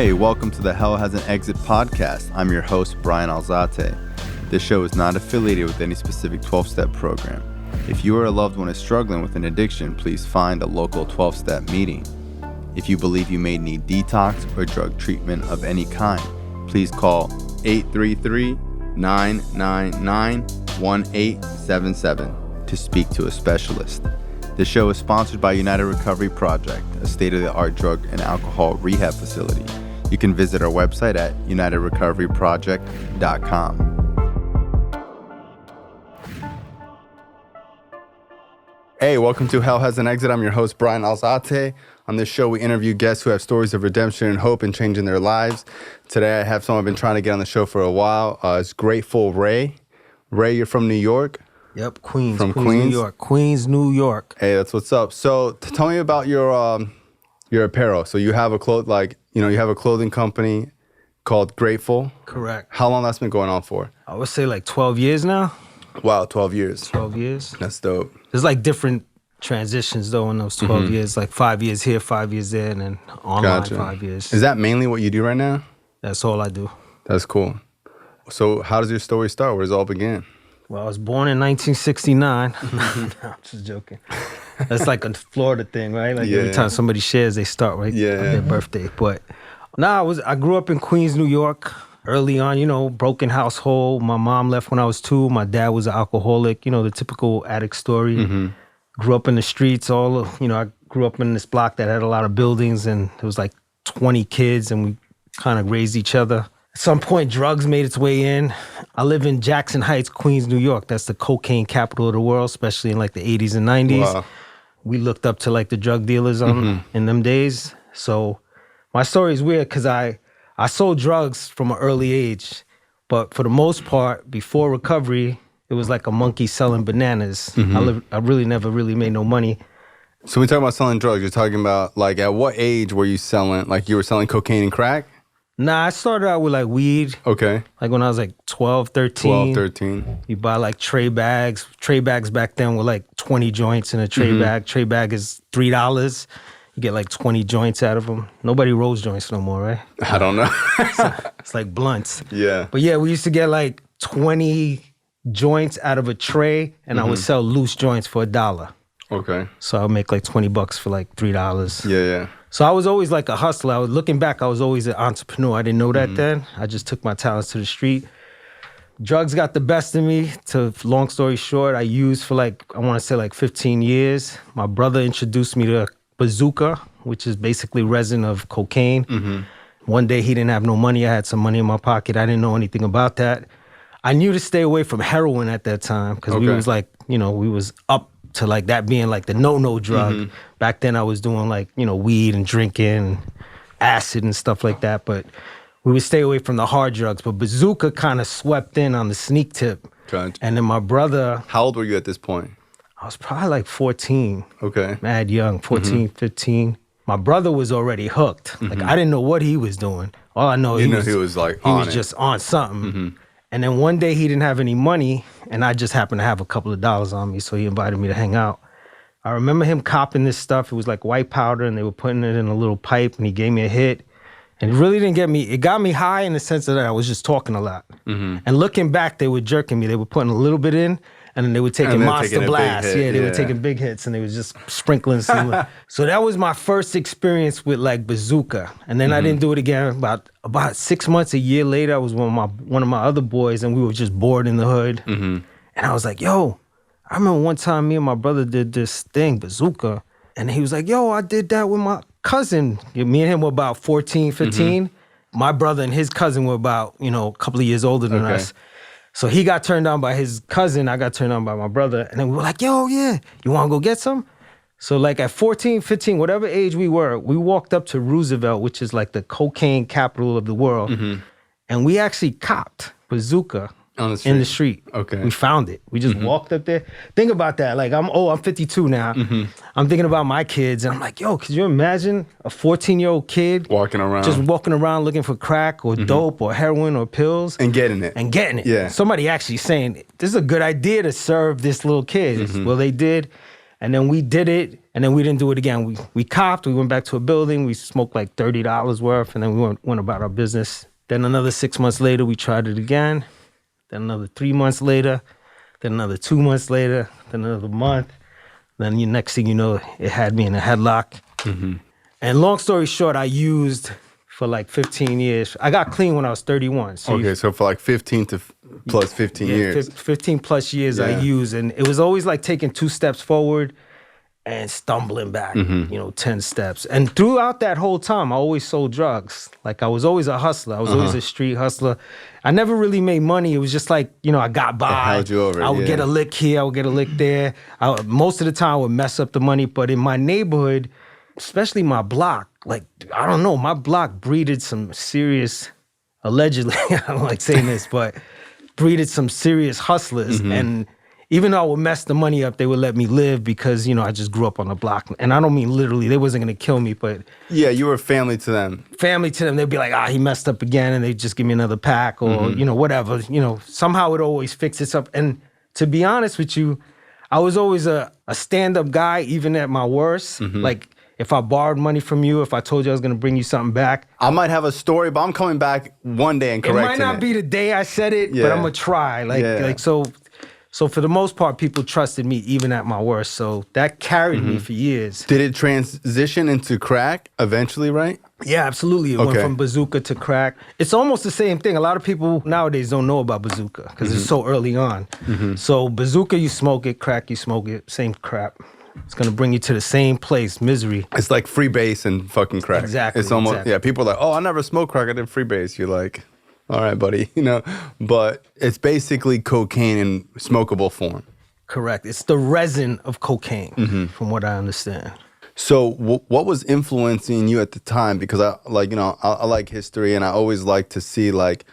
Hey, welcome to the Hell Has an Exit podcast. I'm your host, Bryan Alzate. This show is not affiliated with any specific 12-step program. If you or a loved one is struggling with an addiction, please find a local 12-step meeting. If you believe you may need detox or drug treatment of any kind, please call 833-999-1877 to speak to a specialist. The show is sponsored by United Recovery Project, a state-of-the-art drug and alcohol rehab facility. You can visit our website at unitedrecoveryproject.com. Hey, welcome to Hell Has an Exit. I'm your host, Bryan Alzate. On this show, we interview guests who have stories of redemption and hope in changing their lives. Today, I have someone I've been trying to get on the show for a while. It's Grateful Ray. Ray, you're from New York? Yep, Queens. From Queens, New York. Queens, New York. Hey, that's what's up. So, tell me about your apparel. So you have a clothing company called Grateful. Correct. How long that's been going on for? I would say like 12 years now. Wow, 12 years. 12 years. That's dope. There's like different transitions though in those 12 years, like 5 years here, 5 years there, and then online. Gotcha. 5 years. Is that mainly what you do right now? That's all I do. That's cool. So how does your story start? Where does it all begin? Well, I was born in 1969. No, I'm just joking. That's like a Florida thing, right? Like every time somebody shares, they start right on their birthday. But I grew up in Queens, New York. Early on, broken household. My mom left when I was 2. My dad was an alcoholic. The typical addict story. Grew up in the streets. I grew up in this block that had a lot of buildings, and there was like 20 kids, and we kind of raised each other. At some point, drugs made its way in. I live in Jackson Heights, Queens, New York. That's the cocaine capital of the world, especially in like the 80s and 90s. Wow. We looked up to like the drug dealers in them days. So my story is weird because I sold drugs from an early age. But for the most part, before recovery, it was like a monkey selling bananas. I really never made no money. So when we talk about selling drugs, you're talking about like at what age were you selling? Like you were selling cocaine and crack? Nah, I started out with like weed. Okay. Like when I was like 12, 13. 12, 13. You buy like tray bags. Tray bags back then were like 20 joints in a tray bag. Tray bag is $3. You get like 20 joints out of them. Nobody rolls joints no more, right? I don't know. It's like blunts. Yeah. But yeah, we used to get like 20 joints out of a tray, and I would sell loose joints for $1. Okay. So I would make like 20 bucks for like $3. Yeah. So I was always like a hustler. Looking back, I was always an entrepreneur. I didn't know that then. I just took my talents to the street. Drugs got the best of me. To long story short, I used for like, I want to say like 15 years. My brother introduced me to bazooka, which is basically resin of cocaine. One day he didn't have no money. I had some money in my pocket. I didn't know anything about that. I knew to stay away from heroin at that time because we was like, we was up to like that being like the no drug. Back then I was doing like, weed and drinking and acid and stuff like that. But we would stay away from the hard drugs. But bazooka kind of swept in on the sneak tip. Gotcha. And then my brother... How old were you at this point? I was probably like 14. Okay. Mad young, 14, 15. My brother was already hooked. Like I didn't know what he was doing. All I know, he was like he was just on something. And then one day he didn't have any money, and I just happened to have a couple of dollars on me, so he invited me to hang out. I remember him copping this stuff. It was like white powder, and they were putting it in a little pipe, and he gave me a hit. And it really didn't get me. It got me high in the sense that I was just talking a lot. And looking back, they were jerking me. They were putting a little bit in, and then they were taking monster blasts. Yeah, they were taking big hits, and they was just sprinkling some. So that was my first experience with like bazooka. And then I didn't do it again. About 6 months, a year later, I was one of my other boys, and we were just bored in the hood. And I was like, yo, I remember one time me and my brother did this thing, bazooka, and he was like, yo, I did that with my cousin. Me and him were about 14, 15. My brother and his cousin were about, a couple of years older than us. So he got turned on by his cousin, I got turned on by my brother, and then we were like, yo, yeah, you want to go get some? So like at 14, 15, whatever age we were, we walked up to Roosevelt, which is like the cocaine capital of the world, and we actually copped bazooka in the street. Okay. We found it. We just walked up there. Think about that. Like I'm 52 now. I'm thinking about my kids, and I'm like, yo, could you imagine a 14-year-old kid walking around looking for crack or dope or heroin or pills and getting it. Yeah. Somebody actually saying, this is a good idea to serve this little kid. Well, they did. And then we did it, and then we didn't do it again. We copped, we went back to a building, we smoked like $30 worth, and then we went about our business. Then another 6 months later, we tried it again. Then another 3 months later. Then another 2 months later. Then another month. Then the next thing you know, it had me in a headlock. Mm-hmm. And long story short, I used for like 15 years. I got clean when I was 31. So for like 15 to plus 15 years. 15 plus years I used. And it was always like taking 2 steps forward and stumbling back, 10 steps. And throughout that whole time, I always sold drugs. Like I was always a hustler. I was always a street hustler. I never really made money. It was just like, I got by. It held you over, I would get a lick here, I would get a lick there. Most of the time I would mess up the money. But in my neighborhood, especially my block, like, I don't know, my block breeded some serious, allegedly, I don't like saying this, but breeded some serious hustlers. And even though I would mess the money up, they would let me live because, I just grew up on the block. And I don't mean literally, they wasn't going to kill me, but... Yeah, you were family to them. Family to them. They'd be like, he messed up again, and they'd just give me another pack or, whatever. Somehow it always fixed itself. And to be honest with you, I was always a stand-up guy, even at my worst. Like, if I borrowed money from you, if I told you I was going to bring you something back. I might have a story, but I'm coming back one day and correcting it. Might not be the day I said it, but I'm going to try. So for the most part, people trusted me even at my worst. So that carried me for years. Did it transition into crack eventually, right? Yeah, absolutely. It went from bazooka to crack. It's almost the same thing. A lot of people nowadays don't know about bazooka because it's so early on. So bazooka, you smoke it. Crack, you smoke it. Same crap. It's going to bring you to the same place, misery. It's like freebase and fucking crack. Exactly. It's almost, people are like, I never smoked crack. I did freebase. You're like... All right, buddy, but it's basically cocaine in smokable form. Correct. It's the resin of cocaine, from what I understand. So what was influencing you at the time? Because I like history, and I always like to see like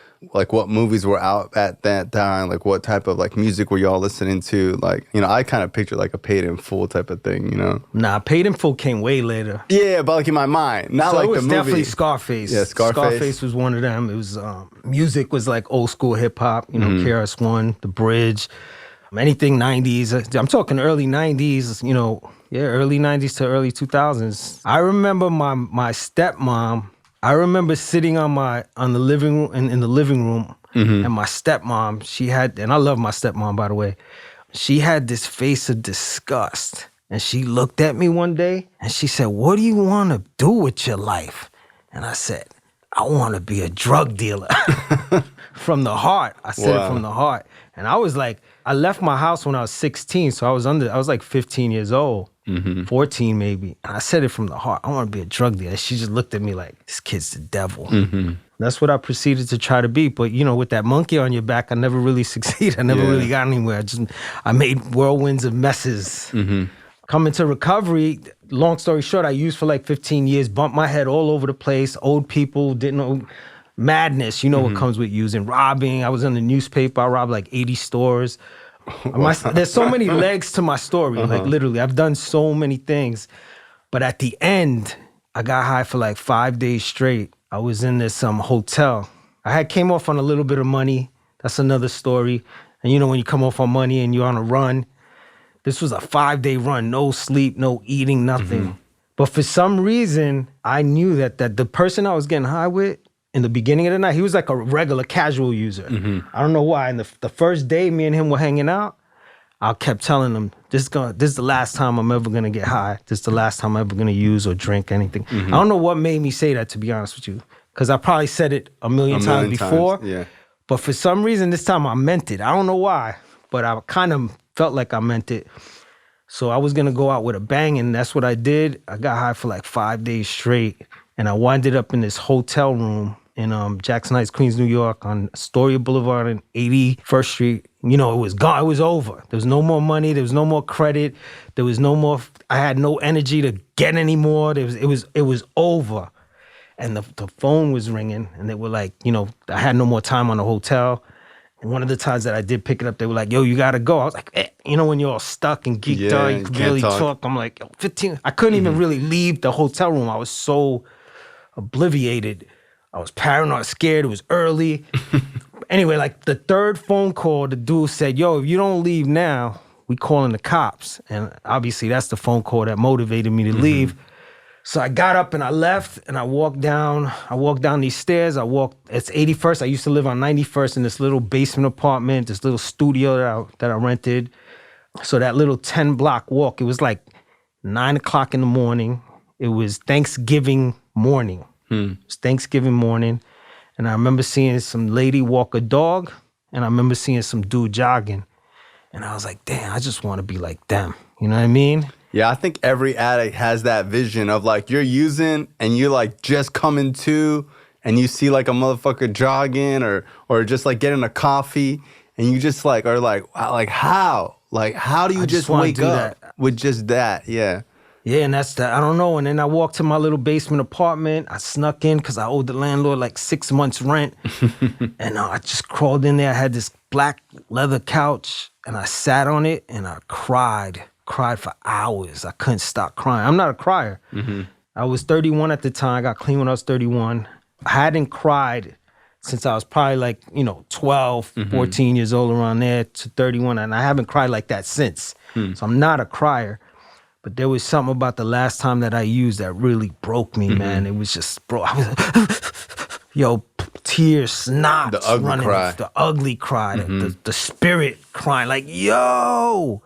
what movies were out at that time, like what type of like music were y'all listening to? Like, I kind of picture like a Paid in Full type of thing, Nah, Paid in Full came way later. Yeah, but like in my mind, not so like it was the movie. Definitely Scarface. Yeah, Scarface was one of them. It was music was like old school hip hop, KRS-One, The Bridge, anything 90s. I'm talking early 90s, early 90s to early 2000s. I remember my stepmom. I remember sitting in the living room, and my stepmom, she had, and I love my stepmom, by the way, she had this face of disgust. And she looked at me one day and she said, "What do you want to do with your life?" And I said, "I want to be a drug dealer." From the heart. I said it from the heart. And I was like, I left my house when I was 16, so I was like 15 years old. 14 maybe. And I said it from the heart. I want to be a drug dealer. She just looked at me like, this kid's the devil. That's what I proceeded to try to be. But, with that monkey on your back, I never really succeeded. I never really got anywhere. I made whirlwinds of messes. Coming to recovery, long story short, I used for like 15 years, bumped my head all over the place. Old people didn't know. Madness, what comes with using. Robbing. I was in the newspaper. I robbed like 80 stores. There's so many legs to my story. Like literally, I've done so many things. But at the end, I got high for like 5 days straight. I was in this hotel. I came off on a little bit of money. That's another story. And when you come off on money and you're on a run, this was a 5-day run. No sleep, no eating, nothing. But for some reason, I knew that the person I was getting high with, in the beginning of the night, he was like a regular casual user. I don't know why. And the first day me and him were hanging out, I kept telling him, this is the last time I'm ever going to get high. This is the last time I'm ever going to use or drink anything. I don't know what made me say that, to be honest with you, because I probably said it a million times before. Yeah. But for some reason, this time I meant it. I don't know why, but I kind of felt like I meant it. So I was going to go out with a bang, and that's what I did. I got high for like 5 days straight, and I winded up in this hotel room in Jackson Heights, Queens, New York, on Astoria Boulevard and 81st Street. It was gone. It was over. There was no more money. There was no more credit. There was no more. I had no energy to get any more. It was over. And the phone was ringing, and they were like, I had no more time on the hotel. And one of the times that I did pick it up, they were like, "Yo, you gotta go." I was like, when you're all stuck and geeked out, you can barely talk. I'm like, 15. I couldn't even really leave the hotel room. I was so obliviated. I was paranoid, scared. It was early. Anyway, like the third phone call, the dude said, "Yo, if you don't leave now, we calling the cops. And obviously that's the phone call that motivated me to leave. So I got up and I left and I walked down these stairs. It's 81st. I used to live on 91st in this little basement apartment, this little studio that I rented. So that little 10-block walk, it was like 9 o'clock in the morning. It was Thanksgiving morning. It was Thanksgiving morning. And I remember seeing some lady walk a dog, and I remember seeing some dude jogging. And I was like, damn, I just want to be like them. You know what I mean? Yeah, I think every addict has that vision of like you're using and you're like just coming to, and you see like a motherfucker jogging or just like getting a coffee, and you just like are like, wow, like how? Like how do you just wake up with just that? Yeah. Yeah, and that's that. I don't know. And then I walked to my little basement apartment. I snuck in because I owed the landlord like 6 months rent. And I just crawled in there. I had this black leather couch, and I sat on it, and I cried for hours. I couldn't stop crying. I'm not a crier. I was 31 at the time. I got clean when I was 31. I hadn't cried since I was probably like, 12, 14 years old, around there, to 31. And I haven't cried like that since. So I'm not a crier. But there was something about the last time that I used that really broke me, man. It was just, bro, I was, tears, snot, the ugly running, cry. The ugly cry, the spirit crying, like, yo,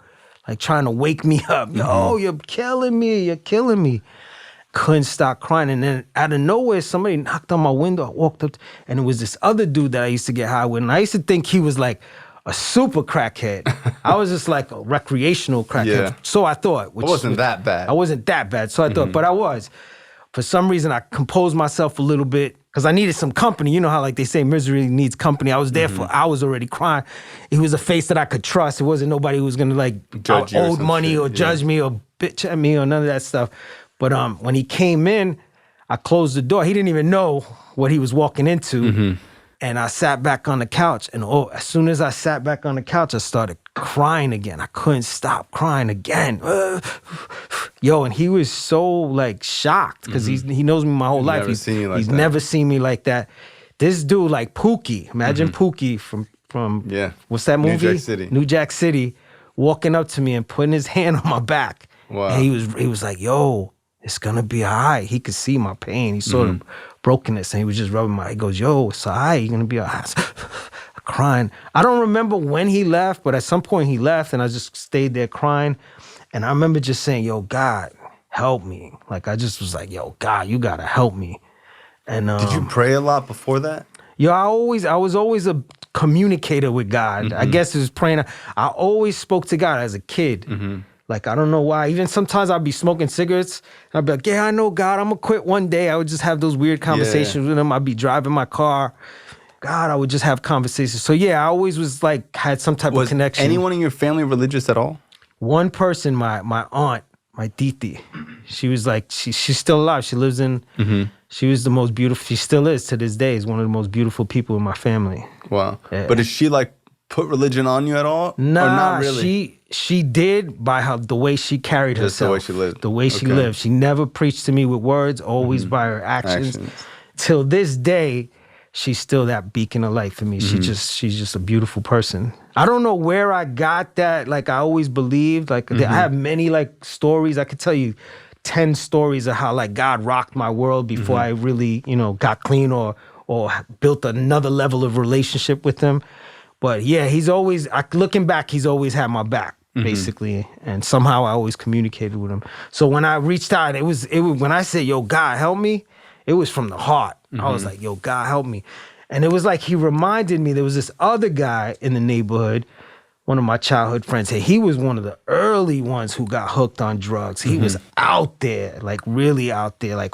like trying to wake me up. Yo, you're killing me. Couldn't stop crying. And then out of nowhere, somebody knocked on my window. I walked up, and it was this other dude that I used to get high with. And I used to think he was like a super crackhead. I was just like a recreational crackhead. Yeah. So I thought. I wasn't that bad. I wasn't that bad. So I thought, but I was. For some reason, I composed myself a little bit because I needed some company. You know how like they say misery needs company. I was there for hours already crying. He was a face that I could trust. It wasn't nobody who was going to like judge owed money or judge me or bitch at me or none of that stuff. But when he came in, I closed the door. He didn't even know what he was walking into. And I sat back on the couch. And as soon as I sat back on the couch, I started crying again. I couldn't stop crying again. Yo, and he was so like shocked because he knows me my whole life. He's never seen me like that. This dude, like Pookie, imagine Pookie from what's that movie? New Jack City, walking up to me and putting his hand on my back. Wow. And he was like, yo, it's gonna be all right. He could see my pain. He saw the brokenness, and he was just rubbing he goes, yo, it's all right. You're gonna be all right. Crying. I don't remember when he left, but at some point he left, and I just stayed there crying. And I remember just saying, yo, God, help me. Like, I just was like, yo, God, you gotta help me. And did you pray a lot before that? Yo, I was always a communicator with God. I guess it was praying. I always spoke to God as a kid. Like, I don't know why. Even sometimes I'd be smoking cigarettes. And I'd be like, yeah, I know God. I'm going to quit one day. I would just have those weird conversations with him. I'd be driving my car. God, I would just have conversations. So, yeah, I always was like, had some type of connection. Was anyone in your family religious at all? One person, my aunt, my titi. She was like, she's still alive. She lives in, she was the most beautiful, she still is to this day, is one of the most beautiful people in my family. Wow. Yeah. But did she like put religion on you at all? Nah, or not really? She did by the way she carried herself. Just the way she lived. The way she lived. She never preached to me with words, always by her actions. Till this day, she's still that beacon of light for me. She's just a beautiful person. I don't know where I got that. Like, I always believed. Like, I have many like stories. I could tell you 10 stories of how like God rocked my world before I really, got clean or built another level of relationship with him. But yeah, he's always, looking back, he's always had my back, basically. And somehow I always communicated with him. So when I reached out, it was when I said, yo, God, help me, it was from the heart. I was like, yo, God, help me. And it was like he reminded me, there was this other guy in the neighborhood, one of my childhood friends. He was one of the early ones who got hooked on drugs. He was out there, like really out there. Like,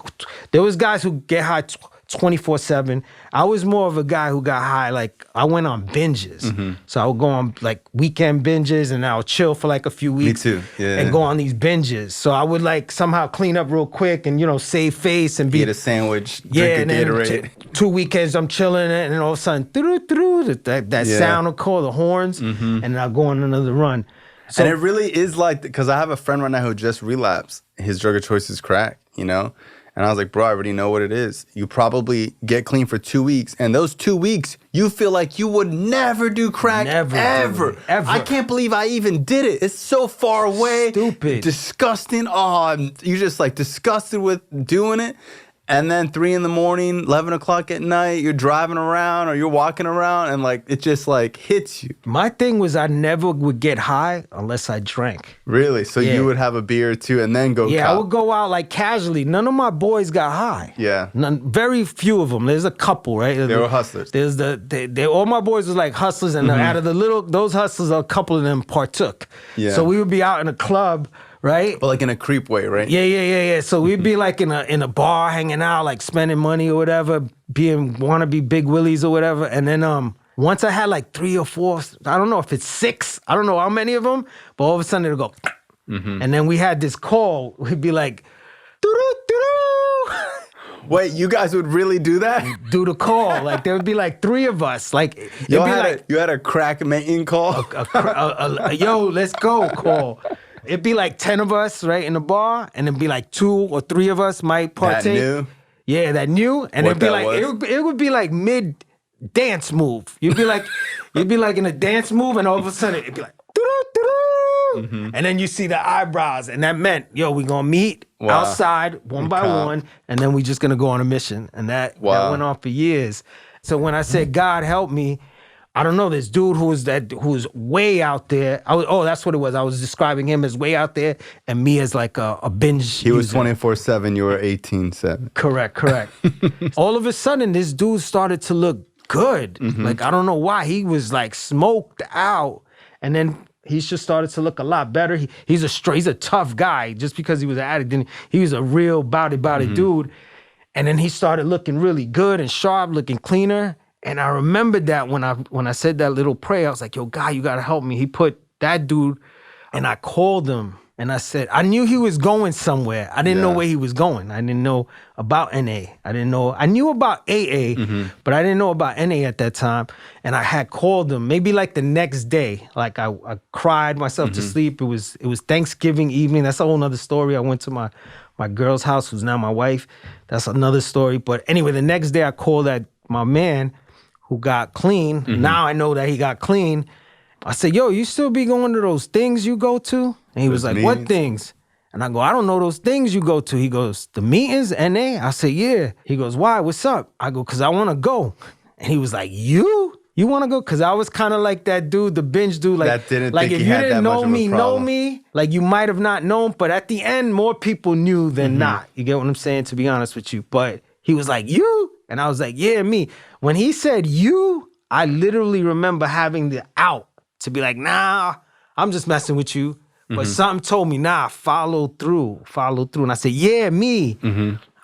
there was guys who get high 24/7. I was more of a guy who got high, like I went on binges. So I would go on like weekend binges, and I would chill for like a few weeks. Me too. Yeah. And go on these binges. So I would like somehow clean up real quick and, save face and eat a sandwich, drink a Gatorade. 2 weekends I'm chilling, and all of a sudden, that sound will call the horns, and then I'll go on another run. So, and it really is like, because I have a friend right now who just relapsed. His drug of choice is crack, And I was like, bro, I already know what it is. You probably get clean for 2 weeks. And those 2 weeks, you feel like you would never do crack ever. I can't believe I even did it. It's so far away. Stupid. Disgusting. Oh, you're just like disgusted with doing it. And then 3 a.m, 11 o'clock at night, you're driving around or you're walking around and like it just like hits you. My thing was I never would get high unless I drank. Really? So you would have a beer or two and then go I would go out like casually. None of my boys got high. Yeah. Very few of them. There's a couple, right? They were hustlers. There's all my boys was like hustlers, and out of those hustlers, a couple of them partook. Yeah. So we would be out in a club. Right? But like in a creep way, right? Yeah. So we'd be like in a bar hanging out, like spending money or whatever, wanna be big willies or whatever. And then once I had like 3 or 4, I don't know if it's 6, I don't know how many of them, but all of a sudden it'll go. And then we had this call. We'd be like, doo-doo-doo-doo. Wait, you guys would really do that? Do the call. Like there would be like 3 of us. Like you had a crack mating call? Yo, let's go call. It'd be like 10 of us, right, in the bar, and it'd be like 2 or 3 of us might partake. That new? Yeah, that new. And it'd be like it would be like mid dance move. You'd be like in a dance move, and all of a sudden it'd be like doo-doo-doo-doo. And then you see the eyebrows, and that meant, yo, we gonna meet outside one by one, and then we just gonna go on a mission. And that went on for years. So when I said God help me, I don't know, this dude who was way out there. That's what it was. I was describing him as way out there and me as like a binge He was 24/7, you were 18/7. Correct. All of a sudden, this dude started to look good. Like, I don't know why. He was like smoked out. And then he just started to look a lot better. He's a tough guy. Just because he was an addict, he was a real body dude. And then he started looking really good and sharp, looking cleaner. And I remembered that when I said that little prayer, I was like, yo, God, you gotta help me. He put that dude, and I called him and I said, I knew he was going somewhere. I didn't know where he was going. I didn't know about NA. I knew about AA, but I didn't know about NA at that time. And I had called him maybe like the next day. Like I cried myself to sleep. It was Thanksgiving evening. That's a whole nother story. I went to my girl's house, who's now my wife. That's another story. But anyway, the next day I called my man who got clean. Now I know that he got clean. I said, yo, you still be going to those things you go to? And he was like, what things? And I go, I don't know those things you go to. He goes, the meetings, NA? I said, yeah. He goes, why? What's up? I go, because I want to go. And he was like, you want to go? Because I was kind of like that dude, the binge dude. Like, that didn't like think if he you had didn't that much of a problem. know me, like you might have not known. But at the end, more people knew than not. You get what I'm saying, to be honest with you. But he was like, you? And I was like, yeah, me. When he said you, I literally remember having the out to be like, nah, I'm just messing with you. But something told me, nah, follow through. And I said, yeah, me.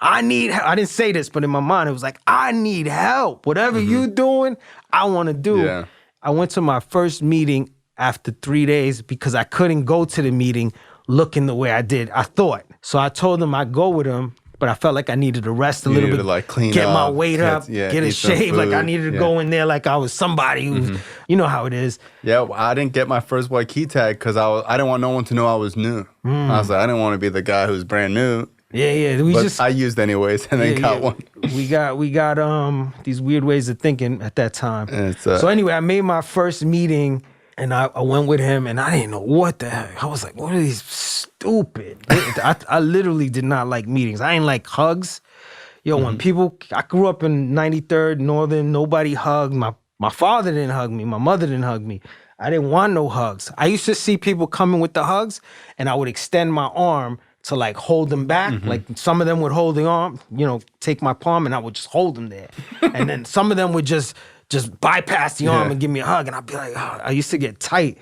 I need help. I didn't say this, but in my mind, it was like, I need help. Whatever you doing, I want to do. Yeah. I went to my first meeting after 3 days because I couldn't go to the meeting looking the way I did. I thought. So I told him I'd go with him, but I felt like I needed to rest a little bit, to like clean get up, my weight up, get a shave. Like I needed to go in there like I was somebody who's, you know how it is. Yeah, well, I didn't get my first white key tag because I didn't want no one to know I was new. I was like, I didn't want to be the guy who's brand new. Yeah. I used anyways and then got one. We got these weird ways of thinking at that time. So anyway, I made my first meeting. And I went with him, and I didn't know what the heck. I was like, what are these stupid? I literally did not like meetings. I ain't like hugs. Yo, when people, I grew up in 93rd Northern, nobody hugged. My father didn't hug me. My mother didn't hug me. I didn't want no hugs. I used to see people coming with the hugs, and I would extend my arm to like hold them back. Like some of them would hold the arm, take my palm, and I would just hold them there. And then some of them would just bypass the arm and give me a hug. And I'd be like, I used to get tight.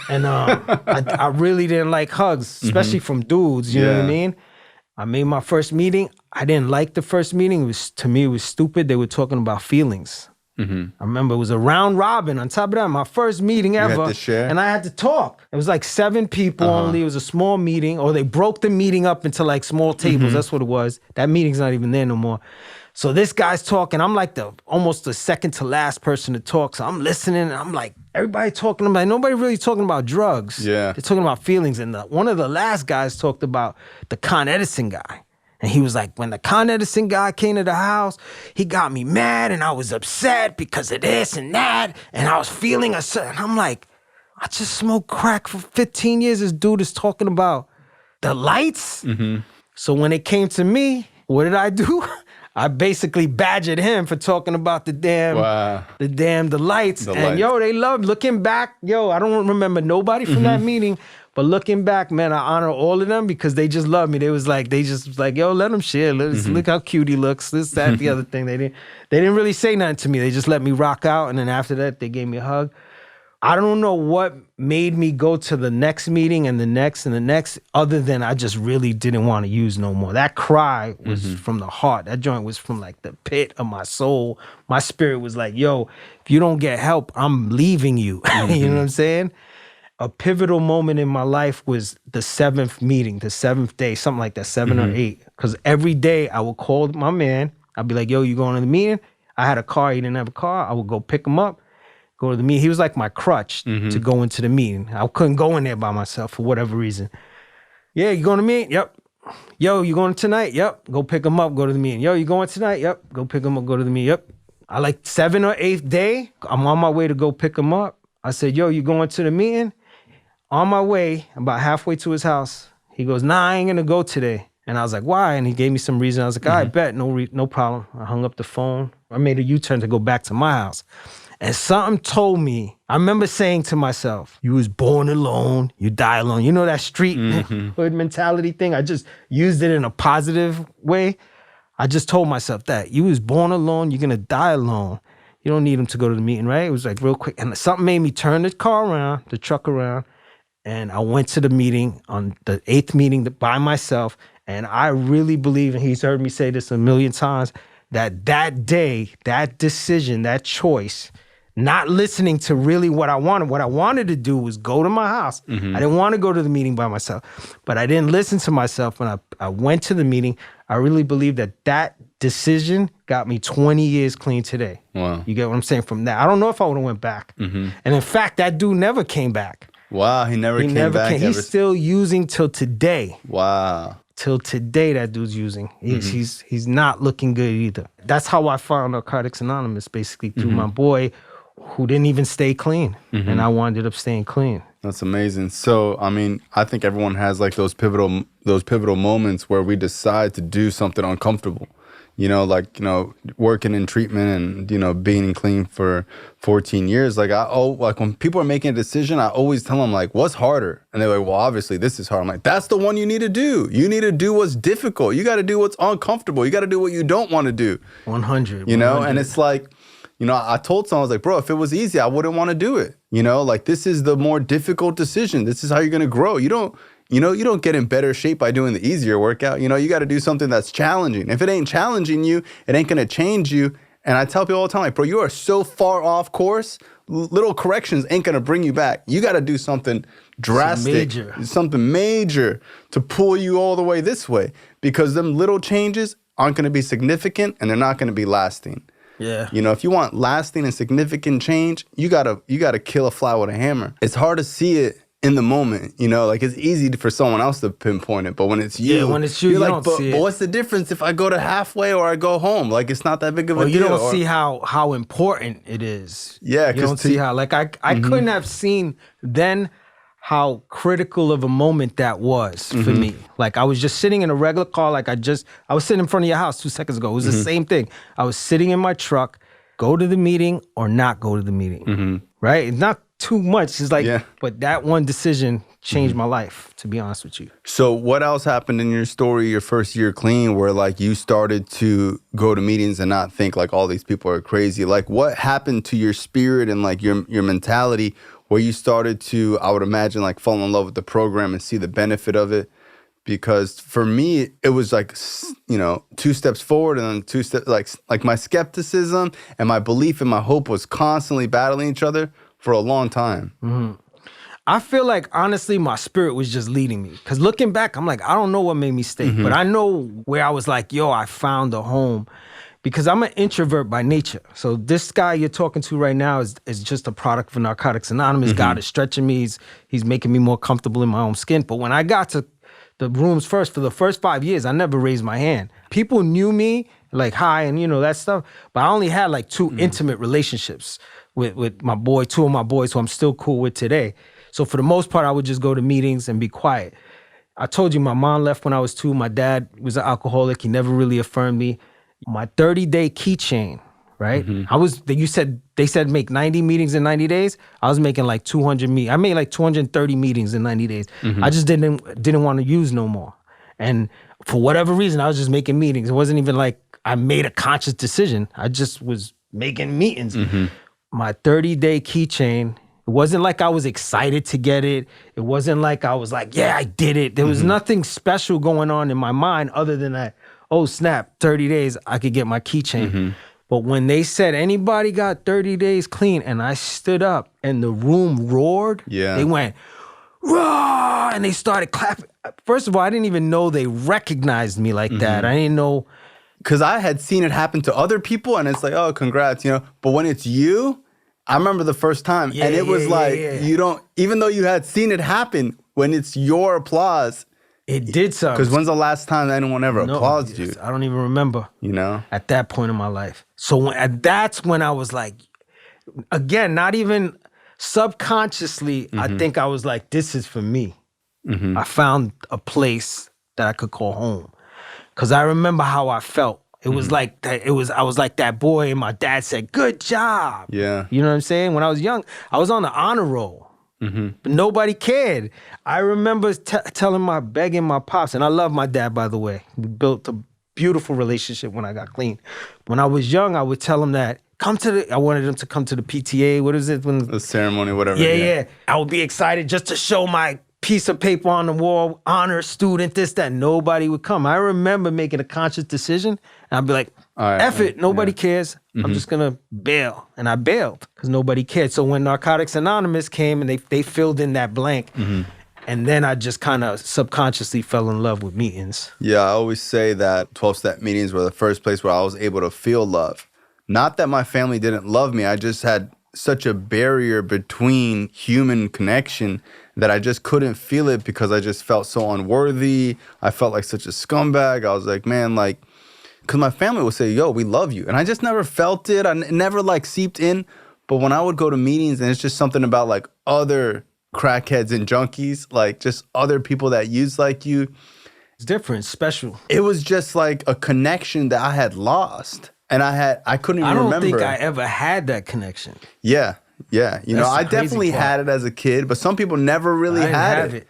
And I really didn't like hugs, especially from dudes, you know what I mean? I made my first meeting. I didn't like the first meeting. To me, it was stupid. They were talking about feelings. I remember it was a round robin. On top of that, my first meeting ever. You had to share? And I had to talk. It was like 7 people only. It was a small meeting. Or they broke the meeting up into like small tables. That's what it was. That meeting's not even there no more. So this guy's talking. I'm like almost the second to last person to talk. So I'm listening, and I'm like, everybody talking. I'm like, nobody really talking about drugs. Yeah. They're talking about feelings. And one of the last guys talked about the Con Edison guy. And he was like, when the Con Edison guy came to the house, he got me mad and I was upset because of this and that. And I was feeling a certain, I'm like, I just smoked crack for 15 years. This dude is talking about the lights. So when it came to me, what did I do? I basically badgered him for talking about the lights. Yo, they loved, looking back, I don't remember nobody from that meeting, but looking back, man, I honor all of them because they just loved me. They just was like, yo, let him share. Look how cute he looks. This, that, the other thing. They didn't really say nothing to me. They just let me rock out. And then after that, they gave me a hug. I don't know what made me go to the next meeting and the next and the next, other than I just really didn't want to use no more. That cry was from the heart. That joint was from like the pit of my soul. My spirit was like, yo, if you don't get help, I'm leaving you. You know what I'm saying? A pivotal moment in my life was the 7th meeting, the 7th day, something like that, 7 or 8. Because every day I would call my man. I'd be like, yo, you going to the meeting? I had a car. He didn't have a car. I would go pick him up. Go to the meeting. He was like my crutch to go into the meeting. I couldn't go in there by myself for whatever reason. Yeah, you going to meet? Yep. Yo, you going tonight? Yep. Go pick him up, go to the meeting. Yo, you going tonight? Yep. Go pick him up, go to the meeting. Yep. I like 7th or 8th day, I'm on my way to go pick him up. I said, yo, you going to the meeting? On my way, about halfway to his house, he goes, nah, I ain't gonna go today. And I was like, why? And he gave me some reason. I was like, all right, bet, no problem. I hung up the phone. I made a U-turn to go back to my house. And something told me, I remember saying to myself, you was born alone, you die alone. You know that street hood mentality thing? I just used it in a positive way. I just told myself that. You was born alone, you're gonna die alone. You don't need him to go to the meeting, right? It was like real quick. And something made me turn the truck around, and I went to the meeting, on the 8th meeting by myself. And I really believe, and he's heard me say this a million times, that day, that decision, that choice, not listening to really what I wanted to do was go to my house. I didn't want to go to the meeting by myself, but I didn't listen to myself when I went to the meeting. I really believe that decision got me 20 years clean today. Wow. You get what I'm saying? From that, I don't know if I would have went back. And in fact, that dude never came back. Wow, he never came back. He's still using till today. Wow. Till today, that dude's using. He's not looking good either. That's how I found Narcotics Anonymous, basically through my boy, who didn't even stay clean, and I ended up staying clean. That's amazing. So, I mean, I think everyone has like those pivotal moments where we decide to do something uncomfortable. You know, like, you know, working in treatment and, you know, being clean for 14 years. Like, when people are making a decision, I always tell them, like, what's harder? And they're like, well, obviously this is hard. I'm like, that's the one you need to do. You need to do what's difficult. You got to do what's uncomfortable. You got to do what you don't want to do. 100. You know, and it's like, you know, I told someone, I was like, bro, if it was easy, I wouldn't want to do it. You know, like, this is the more difficult decision. This is how you're going to grow. You don't get in better shape by doing the easier workout. You know, you got to do something that's challenging. If it ain't challenging you, it ain't going to change you. And I tell people all the time, like, bro, you are so far off course, little corrections ain't going to bring you back. You got to do something drastic, something major to pull you all the way this way, because them little changes aren't going to be significant and they're not going to be lasting. Yeah. You know, if you want lasting and significant change, you gotta kill a fly with a hammer. It's hard to see it in the moment, you know, like, it's easy for someone else to pinpoint it, but when it's you, you're like, but what's the difference if I go to halfway or I go home? Like, it's not that big of a deal. You don't see how important it is. Yeah, you don't see how, like, I couldn't have seen then how critical of a moment that was for me. Like, I was just sitting in a regular car, like I was sitting in front of your house 2 seconds ago. It was the same thing. I was sitting in my truck, go to the meeting or not go to the meeting, right? It's not too much. It's like, but that one decision changed my life, to be honest with you. So what else happened in your story, your first year clean, where like you started to go to meetings and not think like all these people are crazy? Like, what happened to your spirit and like your mentality where you started to, I would imagine, like fall in love with the program and see the benefit of it? Because for me, it was like, you know, 2 steps forward and then 2 steps, like my skepticism and my belief and my hope was constantly battling each other for a long time. I feel like, honestly, my spirit was just leading me. Because looking back, I'm like, I don't know what made me stay. But I know where I was like, yo, I found a home. Because I'm an introvert by nature. So this guy you're talking to right now is just a product of Narcotics Anonymous. God is stretching me. He's making me more comfortable in my own skin. But when I got to the rooms first. For the first 5 years, I never raised my hand. People knew me, like, hi, and that stuff. But I only had like 2 intimate relationships with my boy, 2 of my boys who I'm still cool with today. So for the most part, I would just go to meetings and be quiet. I told you my mom left when I was 2. My dad was an alcoholic. He never really affirmed me. My 30-day keychain, right? They said make 90 meetings in 90 days. I was making like 200 meetings. I made like 230 meetings in 90 days. I just didn't want to use no more. And for whatever reason, I was just making meetings. It wasn't even like I made a conscious decision. I just was making meetings. My 30-day keychain, it wasn't like I was excited to get it. It wasn't like I was like, yeah, I did it. There was nothing special going on in my mind other than that, oh, snap, 30 days, I could get my keychain. But when they said anybody got 30 days clean, and I stood up and the room roared, they went, roar, and they started clapping. First of all, I didn't even know they recognized me like that. I didn't know. Because I had seen it happen to other people, and it's like, oh, congrats, But when it's you, I remember the first time, and it was you don't, even though you had seen it happen, when it's your applause. It did something. Because when's the last time anyone ever applauded you? I don't even remember. At that point in my life. So that's when I was like, again, not even subconsciously, I think I was like, this is for me. I found a place that I could call home. Because I remember how I felt. It was like that. I was like that boy, and my dad said, "Good job." Yeah. You know what I'm saying? When I was young, I was on the honor roll, but nobody cared. I remember begging my pops, and I love my dad, by the way. We built a beautiful relationship when I got clean. When I was young, I would tell him that I wanted him to come to the PTA. What is it? The ceremony, whatever. Yeah. I would be excited just to show my piece of paper on the wall, honor student, this, that. Nobody would come. I remember making a conscious decision, and I'd be like, F it, nobody cares. I'm just going to bail. And I bailed because nobody cared. So when Narcotics Anonymous came and they filled in that blank, and then I just kind of subconsciously fell in love with meetings. Yeah, I always say that 12-step meetings were the first place where I was able to feel love. Not that my family didn't love me. I just had such a barrier between human connection that I just couldn't feel it because I just felt so unworthy. I felt like such a scumbag. I was like, man, because my family would say, yo, we love you. And I just never felt it. I never seeped in. But when I would go to meetings and it's just something about other crackheads and junkies, just other people that use like you. It's different, special. It was just like a connection that I had lost. And I couldn't even remember. I don't think I ever had that connection. Yeah. I definitely had it as a kid, but some people never really had it.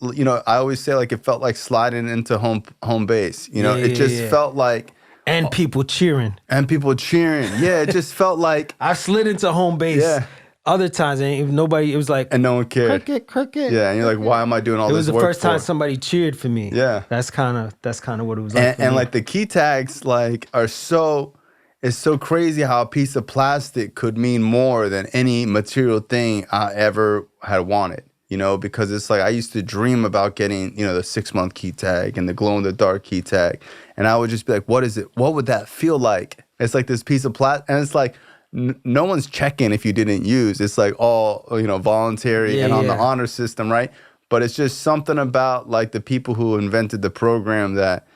I always say it felt like sliding into home base. It just felt like. And people cheering. Yeah, it just felt like. I slid into home base other times, and if nobody, it was like. And no one cared. Cricket. Yeah, and you're like, why am I doing all this work? It was the first time somebody cheered for me. Yeah. That's kind of what it was like. And the key tags are so. It's so crazy how a piece of plastic could mean more than any material thing I ever had wanted, because it's I used to dream about getting, the 6-month key tag and the glow-in-the-dark key tag. And I would just be like, what is it? What would that feel like? It's like this piece of plastic. And it's no one's checking if you didn't use. It's all, voluntary and on the honor system, right? But it's just something about the people who invented the program that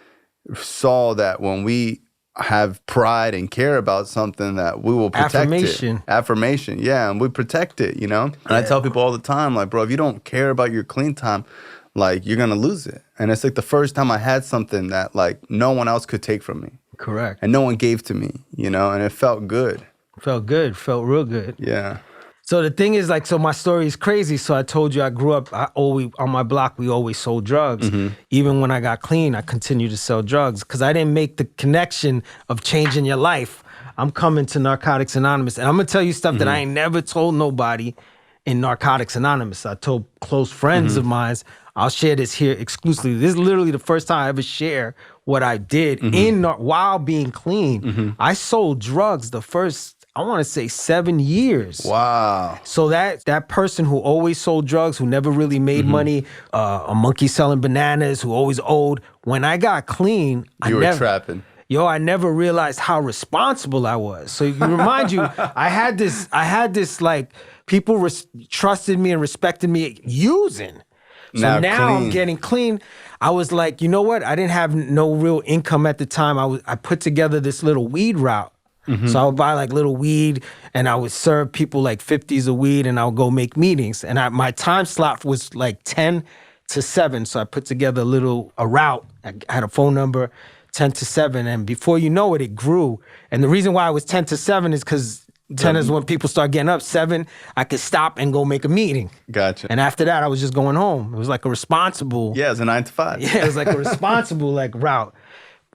saw that when we have pride and care about something that we will protect it. Affirmation, yeah, and we protect it, And I tell people all the time, bro, if you don't care about your clean time, you're going to lose it. And it's the first time I had something that no one else could take from me. Correct. And no one gave to me, and it felt good. Felt real good. Yeah. So the thing is, so my story is crazy. So I told you I grew up, on my block, we always sold drugs. Even when I got clean, I continued to sell drugs because I didn't make the connection of changing your life. I'm coming to Narcotics Anonymous, and I'm going to tell you stuff that I ain't never told nobody in Narcotics Anonymous. I told close friends of mine. I'll share this here exclusively. This is literally the first time I ever share what I did while being clean. I sold drugs the first, I want to say 7 years. Wow. So that person who always sold drugs, who never really made money, a monkey selling bananas, who always owed, when I got clean, you were trapping. I never realized how responsible I was. So you remind you, I had this people trusted me and respected me using. So now I'm getting clean. I was like, you know what? I didn't have no real income at the time. I put together this little weed route. So I would buy like little weed and I would serve people like 50s of weed and I would go make meetings. And my time slot was like 10 to 7. So I put together a route. I had a phone number, 10 to 7. And before you know it, it grew. And the reason why it was 10 to 7 is because 10 is when people start getting up. 7, I could stop and go make a meeting. Gotcha. And after that, I was just going home. It was like a responsible. Yeah, it was a 9 to 5. Yeah, it was like a responsible like route.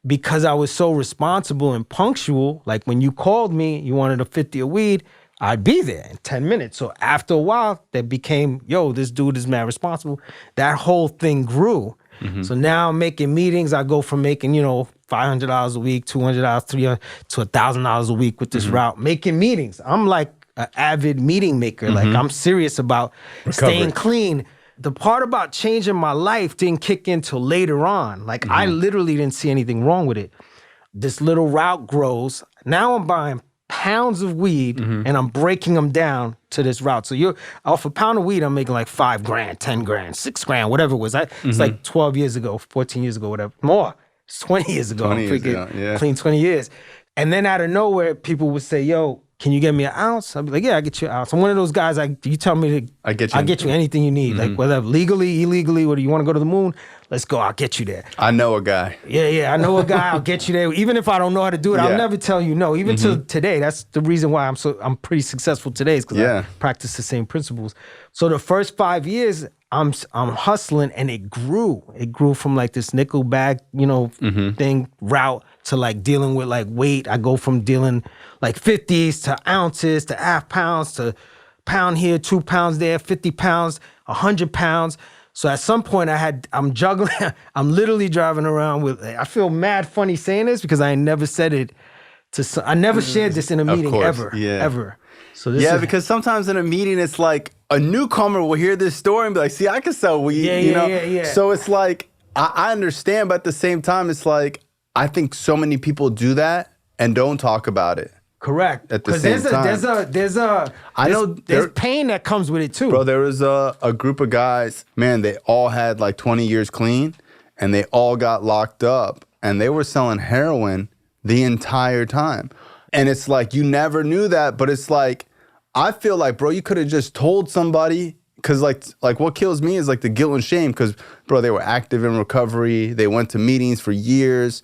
Because I was so responsible and punctual, like when you called me, you wanted a 50 of weed, I'd be there in 10 minutes. So after a while, that became, yo, this dude is mad responsible. That whole thing grew. So now I'm making meetings. I go from making, $500 a week, $200, $300 to $1,000 a week with this route, making meetings. I'm like an avid meeting maker. Like I'm serious about staying clean. The part about changing my life didn't kick in till later on. Like I literally didn't see anything wrong with it. This little route grows. Now I'm buying pounds of weed and I'm breaking them down to this route. So you're off a pound of weed, I'm making like $5 grand, 10 grand, 6 grand, whatever it was. It's like 12 years ago, 14 years ago, whatever. More. It's 20 years ago. 20 years ago, yeah. Clean 20 years. And then out of nowhere, people would say, yo, can you get me an ounce? I'd be like, yeah, I get you an ounce. I'm one of those guys, you tell me to, I get you anything you need. Like whether legally, illegally, whether you want to go to the moon, let's go, I'll get you there. I know a guy. Yeah, I know a guy, I'll get you there. Even if I don't know how to do it, I'll never tell you no. Even till today, that's the reason why I'm pretty successful today is because I practice the same principles. So the first 5 years, I'm hustling and it grew. It grew from like this nickel bag, thing route to like dealing with like weight. I go from dealing like 50s to ounces to half pounds to pound here, 2 pounds there, 50 pounds, 100 pounds. So at some point I'm juggling. I'm literally driving around with, I feel mad funny saying this because I never said it I never shared this in a meeting ever. So this because sometimes in a meeting, it's like a newcomer will hear this story and be like, see, I can sell weed, Yeah. So it's like, I understand, but at the same time, it's like, I think so many people do that and don't talk about it. Correct. At the same time. There's pain that comes with it too. Bro, there was a group of guys, man, they all had like 20 years clean and they all got locked up and they were selling heroin the entire time. And it's like, you never knew that, but it's like, I feel like, bro, you could have just told somebody, because like what kills me is like the guilt and shame, because, bro, they were active in recovery. They went to meetings for years.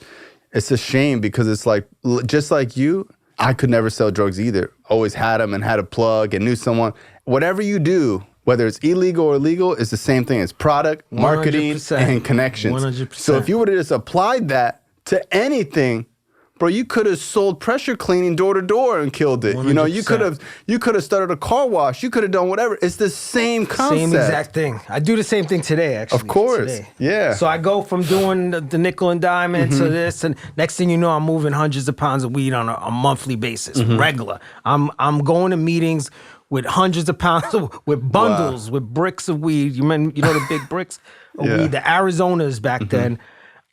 It's a shame because it's like, just like you, I could never sell drugs either. Always had them and had a plug and knew someone. Whatever you do, whether it's illegal or legal, it's the same thing. It's product, marketing, 100%. and connections. 100%. So if you would have just applied that to anything, bro, you could have sold pressure cleaning door to door and killed it. 100%. You could have started a car wash. You could have done whatever. It's the same concept. Same exact thing. I do the same thing today, actually. Of course. Yeah. So I go from doing the nickel and diamond to this, and next thing you know, I'm moving hundreds of pounds of weed on a monthly basis, regular. I'm going to meetings with hundreds of pounds, with bundles, with bricks of weed. You know the big bricks of weed, the Arizonas back then.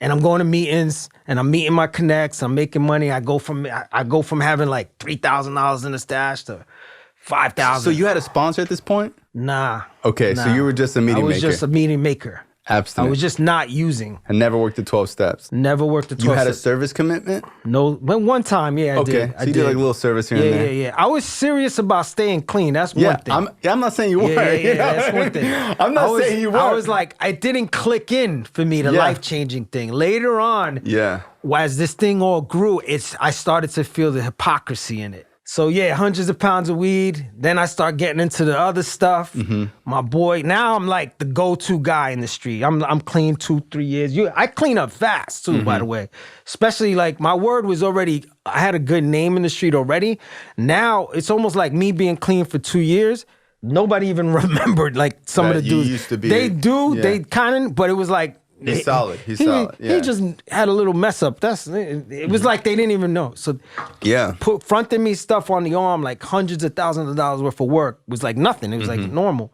And I'm going to meetings, and I'm meeting my connects. I'm making money. I go from having like $3,000 in the stash to $5,000. So you had a sponsor at this point? Nah. Okay, so you were just a meeting maker. I was just a meeting maker. Abstinent. I was just not using. And never worked the 12 steps. Never worked the 12 steps. You had a service commitment? No, but one time, I did. Okay, so you did like a little service here and there. Yeah. I was serious about staying clean. That's one thing. I'm not saying you weren't. Yeah, that's one thing. I'm not saying you weren't. I was like, it didn't click in for me, the life-changing thing. Later on, as this thing all grew, I started to feel the hypocrisy in it. So hundreds of pounds of weed. Then I start getting into the other stuff. My boy, now I'm like the go-to guy in the street. I'm clean 2-3 years. I clean up fast too, by the way. Especially like my word was already, I had a good name in the street already. Now it's almost like me being clean for 2 years. Nobody even remembered like some of the dudes. Used to be they kind of, but it was like, He's solid. He's solid. Yeah. He just had a little mess up. It was like they didn't even know. So fronting me stuff on the arm, like hundreds of thousands of dollars worth of work, was like nothing. It was like normal.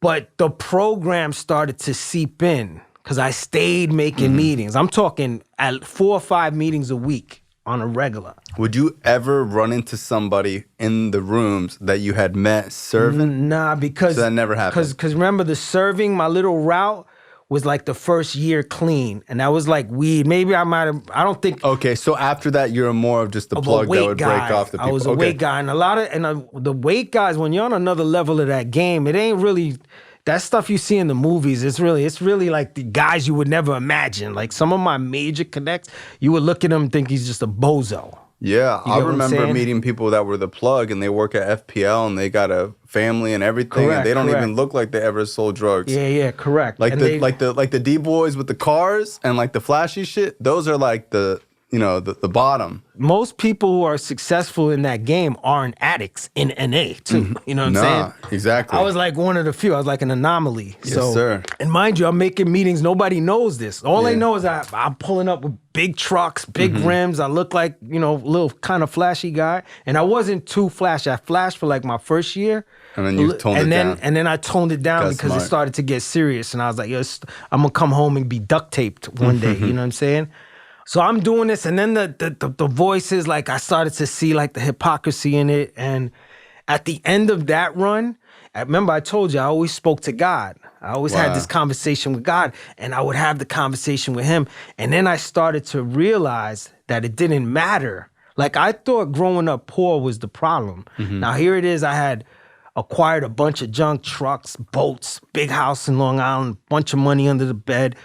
But the program started to seep in because I stayed making meetings. I'm talking at 4 or 5 meetings a week. on a regular. Would you ever run into somebody in the rooms that you had met serving? Nah, because so that never happened. Because remember, the serving, my little route was like the first year clean, and that was like weed. Maybe I might have. I don't think. Okay, so after that, you're more of just the plug that would break off the people. I was a weight guy, and the weight guys, when you're on another level of that game, it ain't really. That stuff you see in the movies, it's really like the guys you would never imagine. Like some of my major connects, you would look at him and think he's just a bozo. Yeah, I remember meeting people that were the plug and they work at FPL and they got a family and everything, and they don't even look like they ever sold drugs. Yeah, correct. Like the D boys with the cars and like the flashy shit. Those are like the bottom. Most people who are successful in that game aren't addicts in NA too. Mm-hmm. You know what I'm saying? Exactly. I was like one of the few. I was like an anomaly. Yes, sir. And mind you, I'm making meetings. Nobody knows this. All they know is I'm pulling up with big trucks, big rims. I look like, a little kind of flashy guy. And I wasn't too flashy. I flashed for like my first year. And then you toned it down. And then I toned it down because it started to get serious. And I was like, I'm going to come home and be duct taped one day. You know what I'm saying? So I'm doing this, and then the voices, like I started to see like the hypocrisy in it. And at the end of that run, remember I told you I always spoke to God. I always had this conversation with God, and I would have the conversation with him. And then I started to realize that it didn't matter. Like I thought growing up poor was the problem. Mm-hmm. Now here it is, I had acquired a bunch of junk, trucks, boats, big house in Long Island, bunch of money under the bed.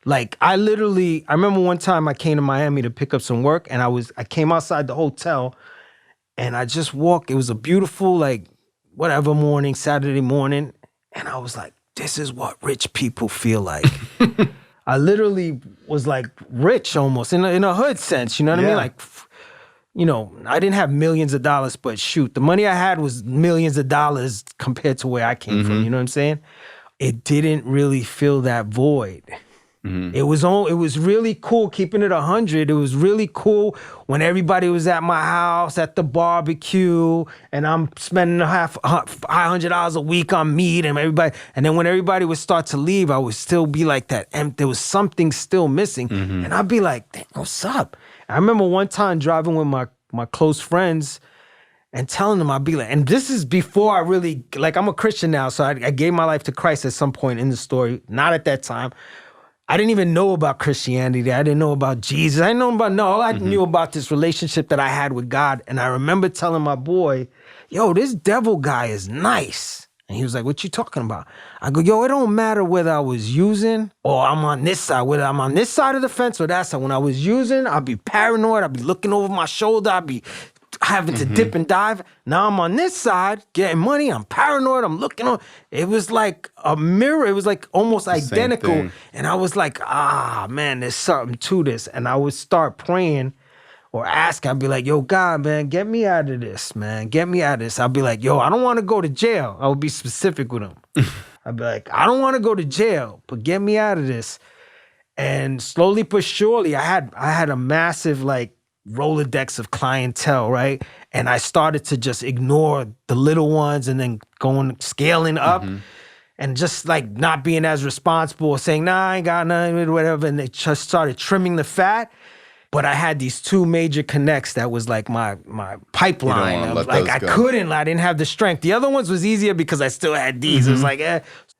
Like I remember one time I came to Miami to pick up some work, and I came outside the hotel and I just walked. It was a beautiful, morning, Saturday morning. And I was like, this is what rich people feel like. I literally was like rich almost in a hood sense. You know what I mean? Like, I didn't have millions of dollars, but shoot, the money I had was millions of dollars compared to where I came from. You know what I'm saying? It didn't really fill that void. Mm-hmm. It was really cool keeping it 100. It was really cool when everybody was at my house at the barbecue, and I'm spending $500 a week on meat and everybody. And then when everybody would start to leave, I would still be like that. And there was something still missing, and I'd be like, "What's up?" I remember one time driving with my close friends and telling them, I'd be like, and this is before I really I'm a Christian now, so I gave my life to Christ at some point in the story. Not at that time. I didn't even know about Christianity. I didn't know about Jesus. I didn't know about, all I knew about this relationship that I had with God. And I remember telling my boy, yo, this devil guy is nice. And he was like, what you talking about? I go, yo, it don't matter whether I was using or I'm on this side, whether I'm on this side of the fence or that side. When I was using, I'd be paranoid. I'd be looking over my shoulder. I'd be having to dip and dive. Now I'm on this side getting money. I'm paranoid. I'm looking on. It was like a mirror. It was like almost identical. And I was like, man, there's something to this. And I would start praying or asking. I'd be like, yo, God, man, get me out of this, man. Get me out of this. I'd be like, yo, I don't want to go to jail. I would be specific with him. I'd be like, I don't want to go to jail, but get me out of this. And slowly but surely, I had a massive Rolodex of clientele, right? And I started to just ignore the little ones and then scaling up and just not being as responsible, saying, nah, I ain't got nothing, whatever. And they just started trimming the fat. But I had these two major connects that was like my pipeline. I didn't have the strength. The other ones was easier because I still had these. It was like,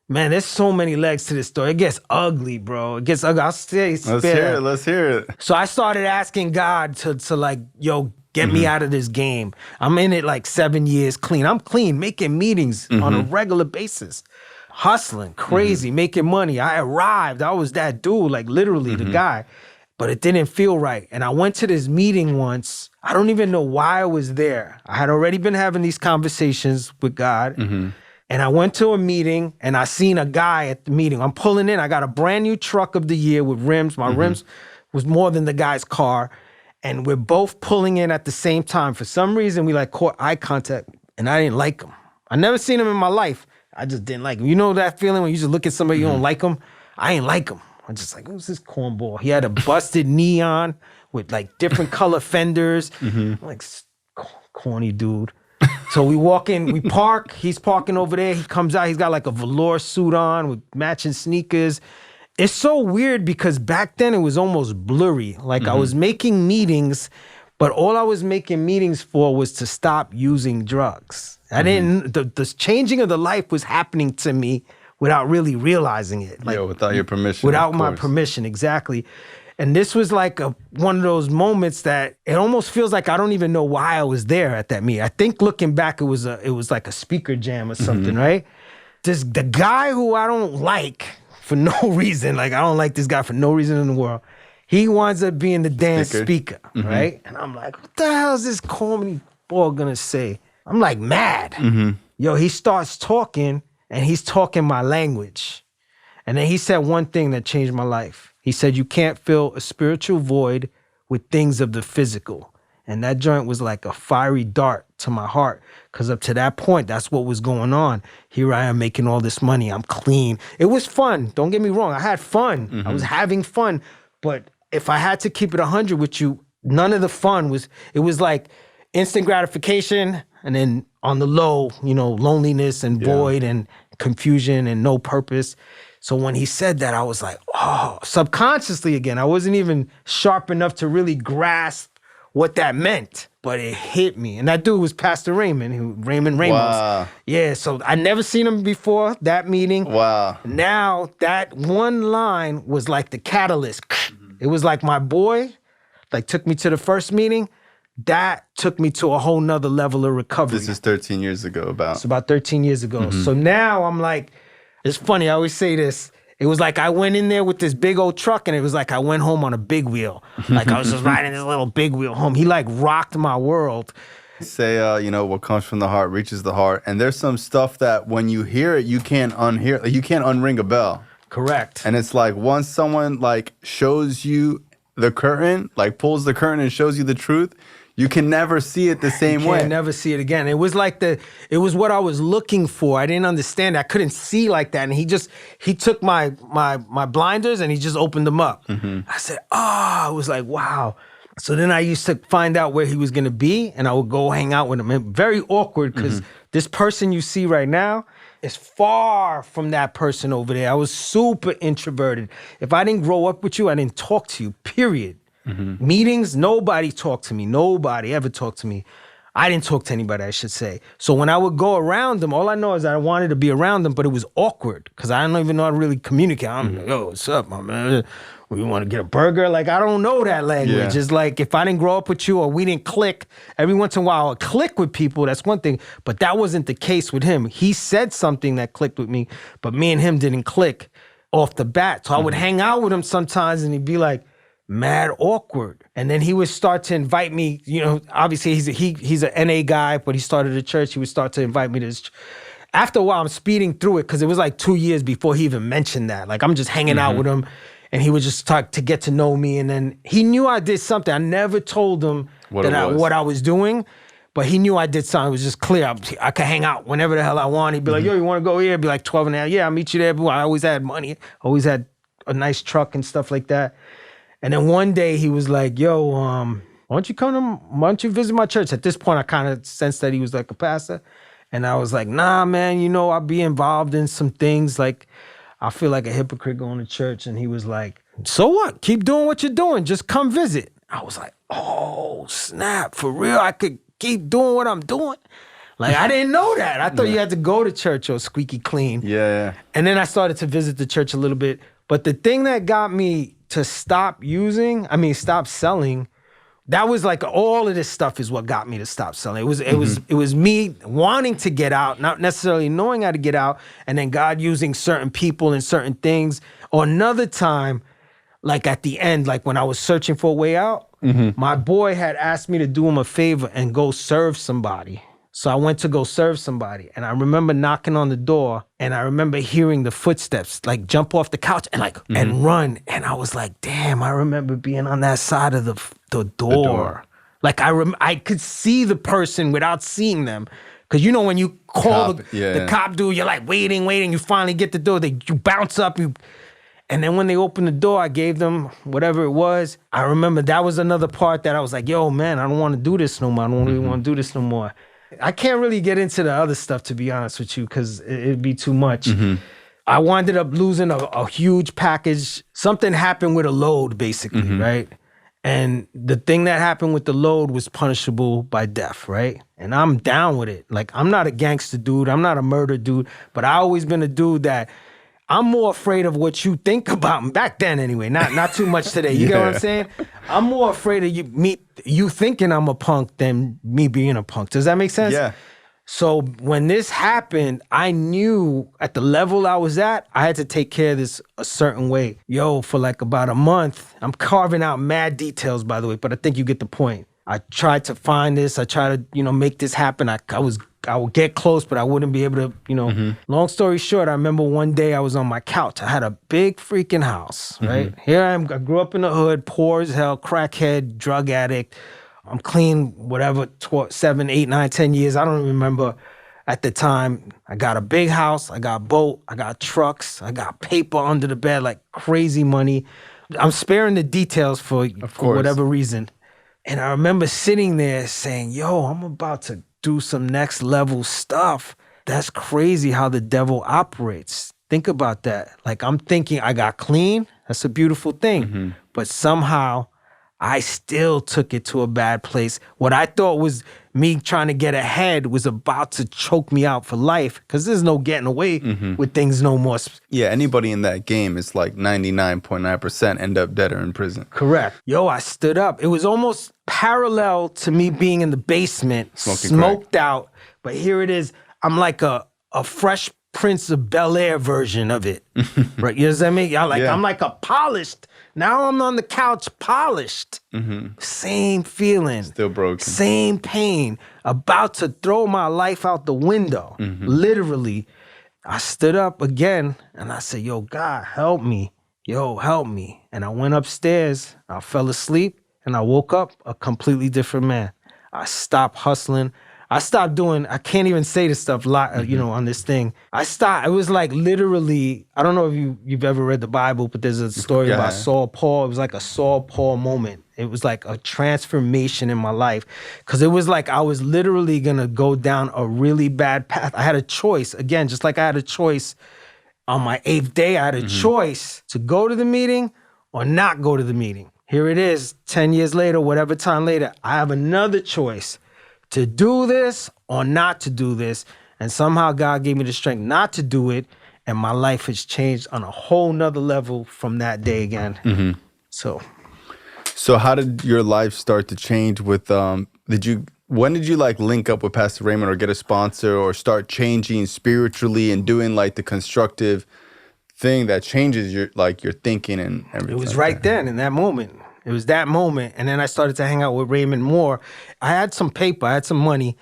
man, there's so many legs to this story. It gets ugly, bro. It gets ugly. I'll say, let's hear it. So I started asking God to yo, get me out of this game. I'm in it 7 years clean. I'm clean, making meetings on a regular basis. Hustling, crazy, making money. I arrived. I was that dude, literally the guy. But it didn't feel right. And I went to this meeting once. I don't even know why I was there. I had already been having these conversations with God. And I went to a meeting and I seen a guy at the meeting. I'm pulling in. I got a brand new truck of the year with rims. My rims was more than the guy's car. And we're both pulling in at the same time. For some reason, we caught eye contact and I didn't like him. I never seen him in my life. I just didn't like him. You know that feeling when you just look at somebody, you don't like him? I ain't like him. I'm just like, who's this cornball? He had a busted neon with different color fenders. I'm like, corny dude. So we walk in, we park. He's parking over there. He comes out. He's got a velour suit on with matching sneakers. It's so weird because back then it was almost blurry. I was making meetings, But all I was making meetings for was to stop using drugs. I didn't, the changing of the life was happening to me without really realizing it. Like, without your permission. Without my permission, exactly. And this was like one of those moments that it almost feels like I don't even know why I was there at that meeting. I think looking back, it was like a speaker jam or something, right? The guy who I don't like for no reason, like I don't like this guy for no reason in the world, he winds up being the damn speaker, right? And I'm like, what the hell is this comedy boy gonna say? I'm like mad. Yo, he starts talking and he's talking my language. And then he said one thing that changed my life. He said, you can't fill a spiritual void with things of the physical. And that joint was like a fiery dart to my heart. Because up to that point, that's what was going on. Here I am making all this money. I'm clean. It was fun. Don't get me wrong. I had fun. I was having fun. But if I had to keep it 100 with you, none of the fun was, it was like instant gratification. And then on the low, loneliness and void and confusion and no purpose. So when he said that, I was like, oh, subconsciously again, I wasn't even sharp enough to really grasp what that meant, but it hit me. And that dude was Pastor Raymond Ramos. Wow. Yeah, so I never seen him before that meeting. Wow. Now that one line was like the catalyst. It was like my boy, like took me to the first meeting. That took me to a whole nother level of recovery. This is 13 years ago It's about 13 years ago. So now I'm like, it's funny, I always say this. It was like I went in there with this big old truck and it was like I went home on a big wheel. Like I was just riding this little big wheel home. He like rocked my world. Say, what comes from the heart reaches the heart. And there's some stuff that when you hear it, you can't unhear. Like, you can't unring a bell. Correct. And it's like once someone like shows you the curtain, like pulls the curtain and shows you the truth, you can never see it the same way. You can never see it again. It was like it was what I was looking for. I didn't understand. I couldn't see like that. And he took my blinders and he just opened them up. I said, I was like, wow. So then I used to find out where he was going to be and I would go hang out with him. And very awkward because this person you see right now is far from that person over there. I was super introverted. If I didn't grow up with you, I didn't talk to you, period. Meetings, nobody talked to me. Nobody ever talked to me. I didn't talk to anybody, I should say. So when I would go around them, all I know is that I wanted to be around them, but it was awkward because I don't even know how to really communicate. I'm like, yo, what's up, my man? We want to get a burger? Like, I don't know that language. It's like if I didn't grow up with you or we didn't click, every once in a while I'll click with people, that's one thing. But that wasn't the case with him. He said something that clicked with me, but me and him didn't click off the bat. So I would hang out with him sometimes and he'd be like, mad awkward. And then he would start to invite me, obviously he's an NA guy, but he started a church. He would start to invite me to his After a while, I'm speeding through it because it was like 2 years before he even mentioned that. Like I'm just hanging out with him and he would just start to get to know me. And then he knew I did something. I never told him what I was doing, but he knew I did something. It was just clear. I could hang out whenever the hell I want. He'd be like, yo, you want to go here? It'd be like 12 and a half. Yeah, I'll meet you there. But I always had money. Always had a nice truck and stuff like that. And then one day he was like, yo, why don't you visit my church? At this point, I kind of sensed that he was like a pastor. And I was like, nah, man, I'll be involved in some things. Like, I feel like a hypocrite going to church. And he was like, so what? Keep doing what you're doing. Just come visit. I was like, oh, snap. For real? I could keep doing what I'm doing? Like, I didn't know that. I thought you had to go to church or squeaky clean. Yeah. And then I started to visit the church a little bit. But the thing that got me to stop selling, that was like all of this stuff is what got me to stop selling. It was me wanting to get out, not necessarily knowing how to get out, and then God using certain people and certain things. Or another time, like at the end, like when I was searching for a way out, my boy had asked me to do him a favor and go serve somebody. So I went to go serve somebody, and I remember knocking on the door, and I remember hearing the footsteps, like jump off the couch and run. And I was like, damn, I remember being on that side of the door. Like I could see the person without seeing them. Because when you call the cop dude, you're like waiting, you finally get the door, you bounce up, and then when they opened the door, I gave them whatever it was. I remember that was another part that I was like, yo, man, I don't want to do this no more. I don't really want to do this no more. I can't really get into the other stuff, to be honest with you, because it'd be too much. I wound up losing a huge package. Something happened with a load, basically, right? And the thing that happened with the load was punishable by death, right? And I'm down with it. Like, I'm not a gangster dude. I'm not a murder dude. But I always been a dude that I'm more afraid of what you think about me. Back then anyway, not too much today. You get what I'm saying? I'm more afraid of you thinking I'm a punk than me being a punk. Does that make sense? Yeah. So when this happened, I knew at the level I was at, I had to take care of this a certain way. Yo, for like about a month, I'm carving out mad details, by the way, but I think you get the point. I tried to find this. I tried to, make this happen. I would get close, but I wouldn't be able to, Long story short, I remember one day I was on my couch. I had a big freaking house, right? Here I am. I grew up in the hood, poor as hell, crackhead, drug addict. I'm clean, whatever, 7, 8, 9, 10 years. I don't remember at the time. I got a big house. I got a boat. I got trucks. I got paper under the bed, like crazy money. I'm sparing the details for whatever reason. And I remember sitting there saying, yo, I'm about to do some next level stuff. That's crazy how the devil operates. Think about that. Like, I'm thinking I got clean. That's a beautiful thing. But somehow I still took it to a bad place. What I thought was me trying to get ahead was about to choke me out for life, because there's no getting away with things no more. Yeah, anybody in that game is like 99.9% end up dead or in prison. Correct. Yo, I stood up. It was almost parallel to me being in the basement, smoked out. But here it is. I'm like a Fresh Prince of Bel-Air version of it. Right? You know what I mean? I'm like a polished. Now I'm on the couch, polished. Same feeling. Still broken. Same pain. About to throw my life out the window. Literally. I stood up again and I said, yo, God, help me. Yo, help me. And I went upstairs. I fell asleep and I woke up a completely different man. I stopped hustling. I stopped doing, I can't even say this stuff, on this thing. It was like literally, I don't know if you've ever read the Bible, but there's a story about Saul Paul. It was like a Saul Paul moment. It was like a transformation in my life. Because it was like I was literally going to go down a really bad path. I had a choice, again, just like I had a choice on my 8th day, I had a choice to go to the meeting or not go to the meeting. Here it is, 10 years later, whatever time later, I have another choice. To do this or not to do this. And somehow God gave me the strength not to do it. And my life has changed on a whole nother level from that day again. So how did your life start to change with, when did you like link up with Pastor Raymond or get a sponsor or start changing spiritually and doing like the constructive thing that changes your thinking and everything? It was right then in that moment. It was that moment. And then I started to hang out with Raymond more. I had some paper, I had some money.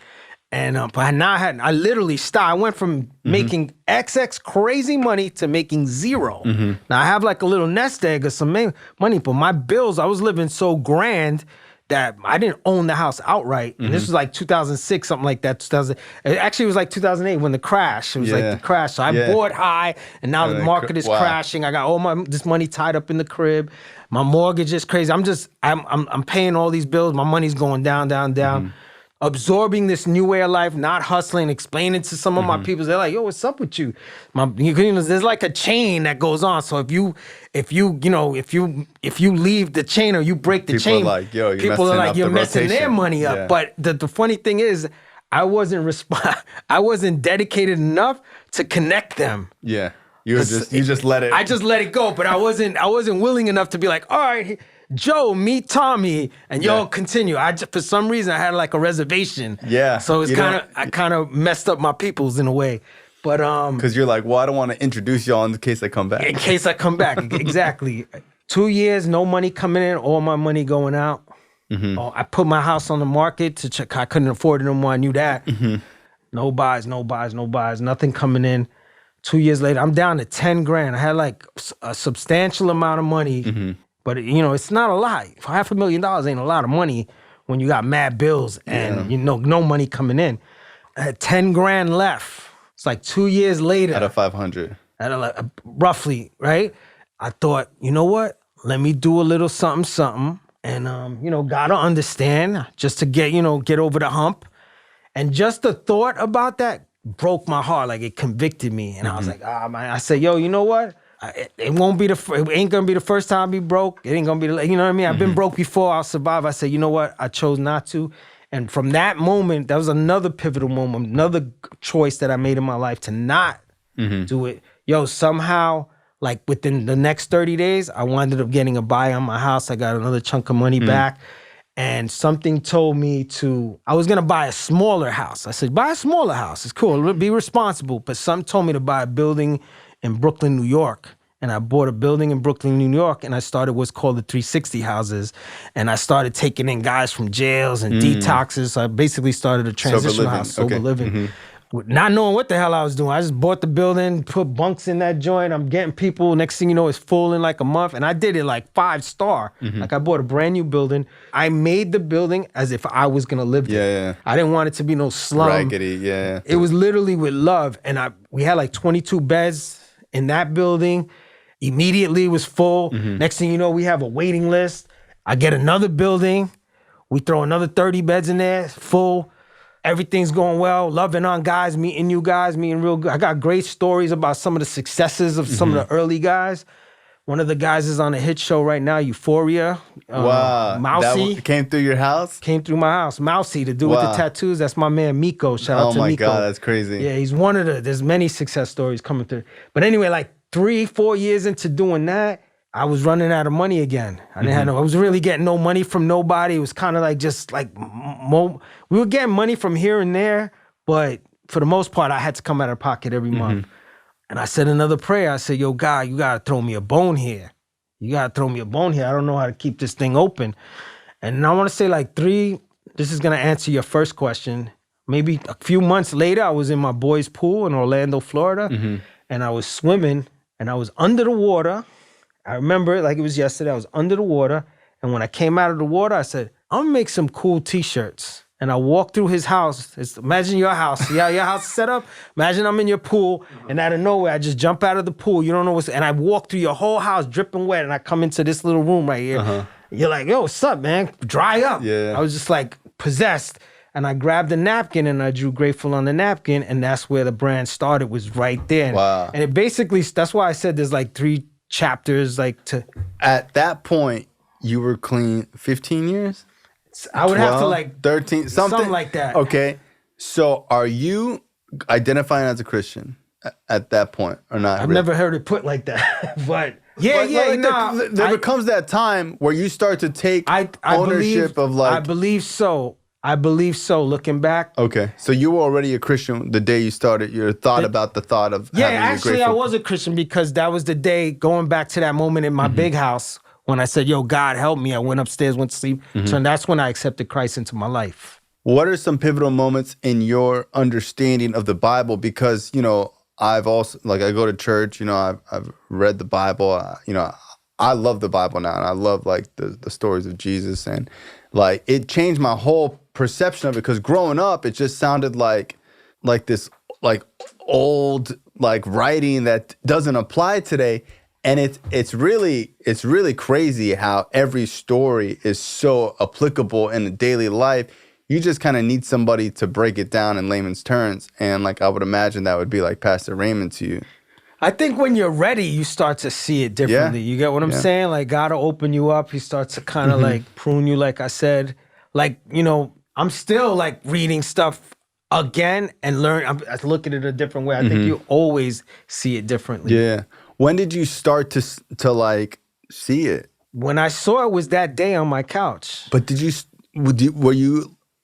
And but now I literally stopped. I went from making XX crazy money to making zero. Now I have like a little nest egg of some money, but my bills, I was living so grand that I didn't own the house outright. And this was like 2006, something like that. Actually, it was like 2008 when the crash. It was like the crash. So I bought high, and now the market is crashing. I got all this money tied up in the crib. My mortgage is crazy. I'm paying all these bills. My money's going down, down, down. Absorbing this new way of life, not hustling, explaining to some of my people. They're like, yo, what's up with you? There's like a chain that goes on. So if you leave the chain or you break the chain, people are like, you're messing their money up. Yeah. But the funny thing is, I wasn't dedicated enough to connect them. Yeah. You just let it. I just let it go, but I wasn't willing enough to be like, all right, Joe, meet Tommy, and y'all continue. For some reason I had like a reservation. Yeah. So it's I kind of messed up my peoples in a way. But because you're like, well, I don't want to introduce y'all in case I come back. In case I come back, exactly. 2 years, no money coming in, all my money going out. I put my house on the market to check. I couldn't afford it no more. I knew that. No buys, nothing coming in. 2 years later, I'm down to 10 grand. I had like a substantial amount of money, but it's not a lot. $500,000 ain't a lot of money when you got mad bills and no money coming in. I had 10 grand left. It's like 2 years later. Out of 500. Roughly, right? I thought, you know what? Let me do a little something. And, gotta understand just to get over the hump. And just the thought about that broke my heart. Like, it convicted me. And I was like, man. I said, yo, you know what? It ain't gonna be the first time I be broke. It ain't gonna be, you know what I mean? I've been broke before. I'll survive. I said, you know what? I chose not to. And from that moment, that was another pivotal moment, another choice that I made in my life to not do it. Yo, somehow, like within the next 30 days, I wound up getting a buy on my house. I got another chunk of money back. And something told me I was gonna buy a smaller house. I said, buy a smaller house. It's cool, be responsible. But something told me to buy a building in Brooklyn, New York. And I bought a building in Brooklyn, New York, and I started what's called the 360 houses. And I started taking in guys from jails and detoxes. So I basically started a transitional house, sober living. Not knowing what the hell I was doing. I just bought the building, put bunks in that joint. I'm getting people. Next thing you know, it's full in like a month. And I did it like 5-star. Like I bought a brand new building. I made the building as if I was going to live there. I didn't want it to be no slum. Raggedy, It was literally with love. And we had like 22 beds in that building. Immediately it was full. Next thing you know, we have a waiting list. I get another building. We throw another 30 beds in there, full. Everything's going well. Loving on guys, meeting new guys, meeting real good. I got great stories about some of the successes of some of the early guys. One of the guys is on a hit show right now, Euphoria. Wow. Mousy. That came through your house? Came through my house. Mousy, the dude with the tattoos. That's my man, Miko. Shout out to Miko. Oh my God, that's crazy. Yeah, he's there's many success stories coming through. But anyway, like 3-4 years into doing that, I was running out of money again. I was really getting no money from nobody. It was kind of like just like, we were getting money from here and there, but for the most part, I had to come out of pocket every month. And I said another prayer. I said, yo, God, you got to throw me a bone here. You got to throw me a bone here. I don't know how to keep this thing open. And I want to say like this is going to answer your first question. Maybe a few months later, I was in my boys' pool in Orlando, Florida, and I was swimming, and I was under the water. I remember it like it was yesterday. I was under the water, and when I came out of the water, I said, I'm going to make some cool T-shirts. And I walked through his house. Imagine your house. See how your house is set up? Imagine I'm in your pool, and out of nowhere, I just jump out of the pool. You don't know and I walk through your whole house dripping wet, and I come into this little room right here. You're like, yo, what's up, man? Dry up. I was just like possessed. And I grabbed a napkin, and I drew Grateful on the napkin, and that's where the brand started, was right there. Wow. And it basically, that's why I said there's like 3 chapters At that point, you were clean 15 years? I would 12, have to like 13, something like that. Okay. So are you identifying as a Christian at that point or not? I've never heard it put like that. But there becomes that time where you start to take ownership of like. I believe so. Looking back. Okay. So you were already a Christian the day you started your thought about the thought of having actually I was a Christian because that was the day, going back to that moment in my big house, when I said, yo, God, help me. I went upstairs, went to sleep. So that's when I accepted Christ into my life. What are some pivotal moments in your understanding of the Bible? Because, I've also, like, I go to church, I've read the Bible, I love the Bible now. And I love, like, the stories of Jesus. And, like, it changed my whole perception of it. Because growing up, it just sounded like this, like, old, like, writing that doesn't apply today. And it's really crazy how every story is so applicable in the daily life. You just kind of need somebody to break it down in layman's terms. And like I would imagine that would be like Pastor Raymond to you. I think when you're ready, you start to see it differently. You get what I'm saying? Like God will open you up. He starts to kind of like prune you, like I said. Like, I'm still like reading stuff again and I look at it a different way. I think you always see it differently. Yeah. When did you start to like see it? When I saw it was that day on my couch. But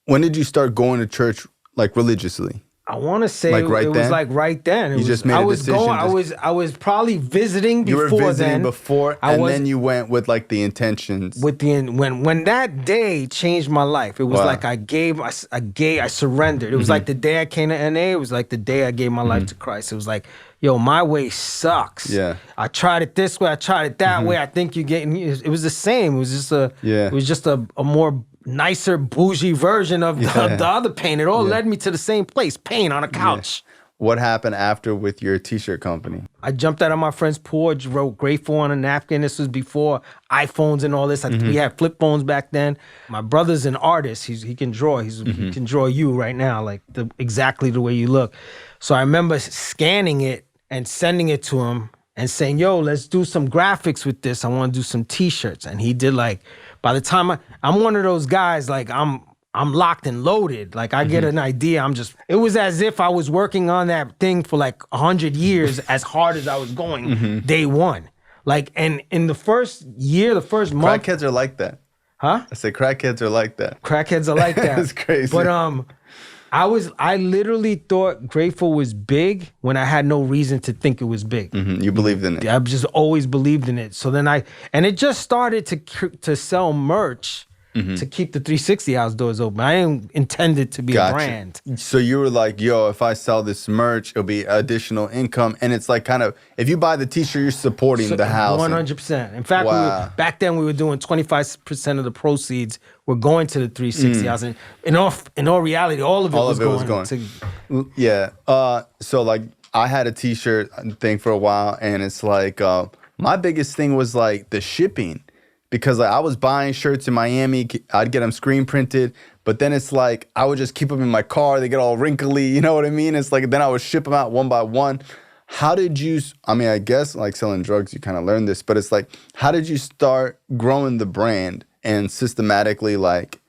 when did you start going to church like religiously? I want to say like it was like right then. You just made a decision. I was probably visiting before then. You were visiting before, and then you went with like the intentions. When that day changed my life, it was like I surrendered. It was like the day I came to NA. It was like the day I gave my life to Christ. It was like, yo, my way sucks. Yeah. I tried it this way. I tried it that way. I think you're getting. It was the same. It was just a more nicer, bougie version of the other pain. It all led me to the same place, pain on a couch. Yeah. What happened after with your t-shirt company? I jumped out of my friend's porch, wrote Grateful on a napkin. This was before iPhones and all this. We had flip phones back then. My brother's an artist. He can draw. He can draw you right now, like exactly the way you look. So I remember scanning it and sending it to him. and saying, yo, let's do some graphics with this. I want to do some t-shirts. And he did like, by the time I'm one of those guys, like I'm locked and loaded. Like I get an idea. It was as if I was working on that thing for like 100 years as hard as I was going day one. Like, and in the first year, the first month. Crackheads are like that. Huh? I said crackheads are like that. Crackheads are like that. That's crazy. But I literally thought Grateful was big when I had no reason to think it was big. You believed in it. I've just always believed in it. So then and it just started to sell merch to keep the 360 House doors open. I didn't intend it to be a brand. So you were like, yo, if I sell this merch, it'll be additional income. And it's like kind of, if you buy the t-shirt, you're supporting the house. 100%. In fact, back then we were doing 25% of the proceeds were going to the 360 House. And in all reality, all of it was going to... Yeah. So like I had a t-shirt thing for a while, and it's like, my biggest thing was like the shipping. Because like, I was buying shirts in Miami, I'd get them screen printed, but then it's like I would just keep them in my car. They get all wrinkly, you know what I mean? It's like then I would ship them out one by one. How did you? I mean, I guess like selling drugs, you kind of learn this, but it's like, how did you start growing the brand and systematically like?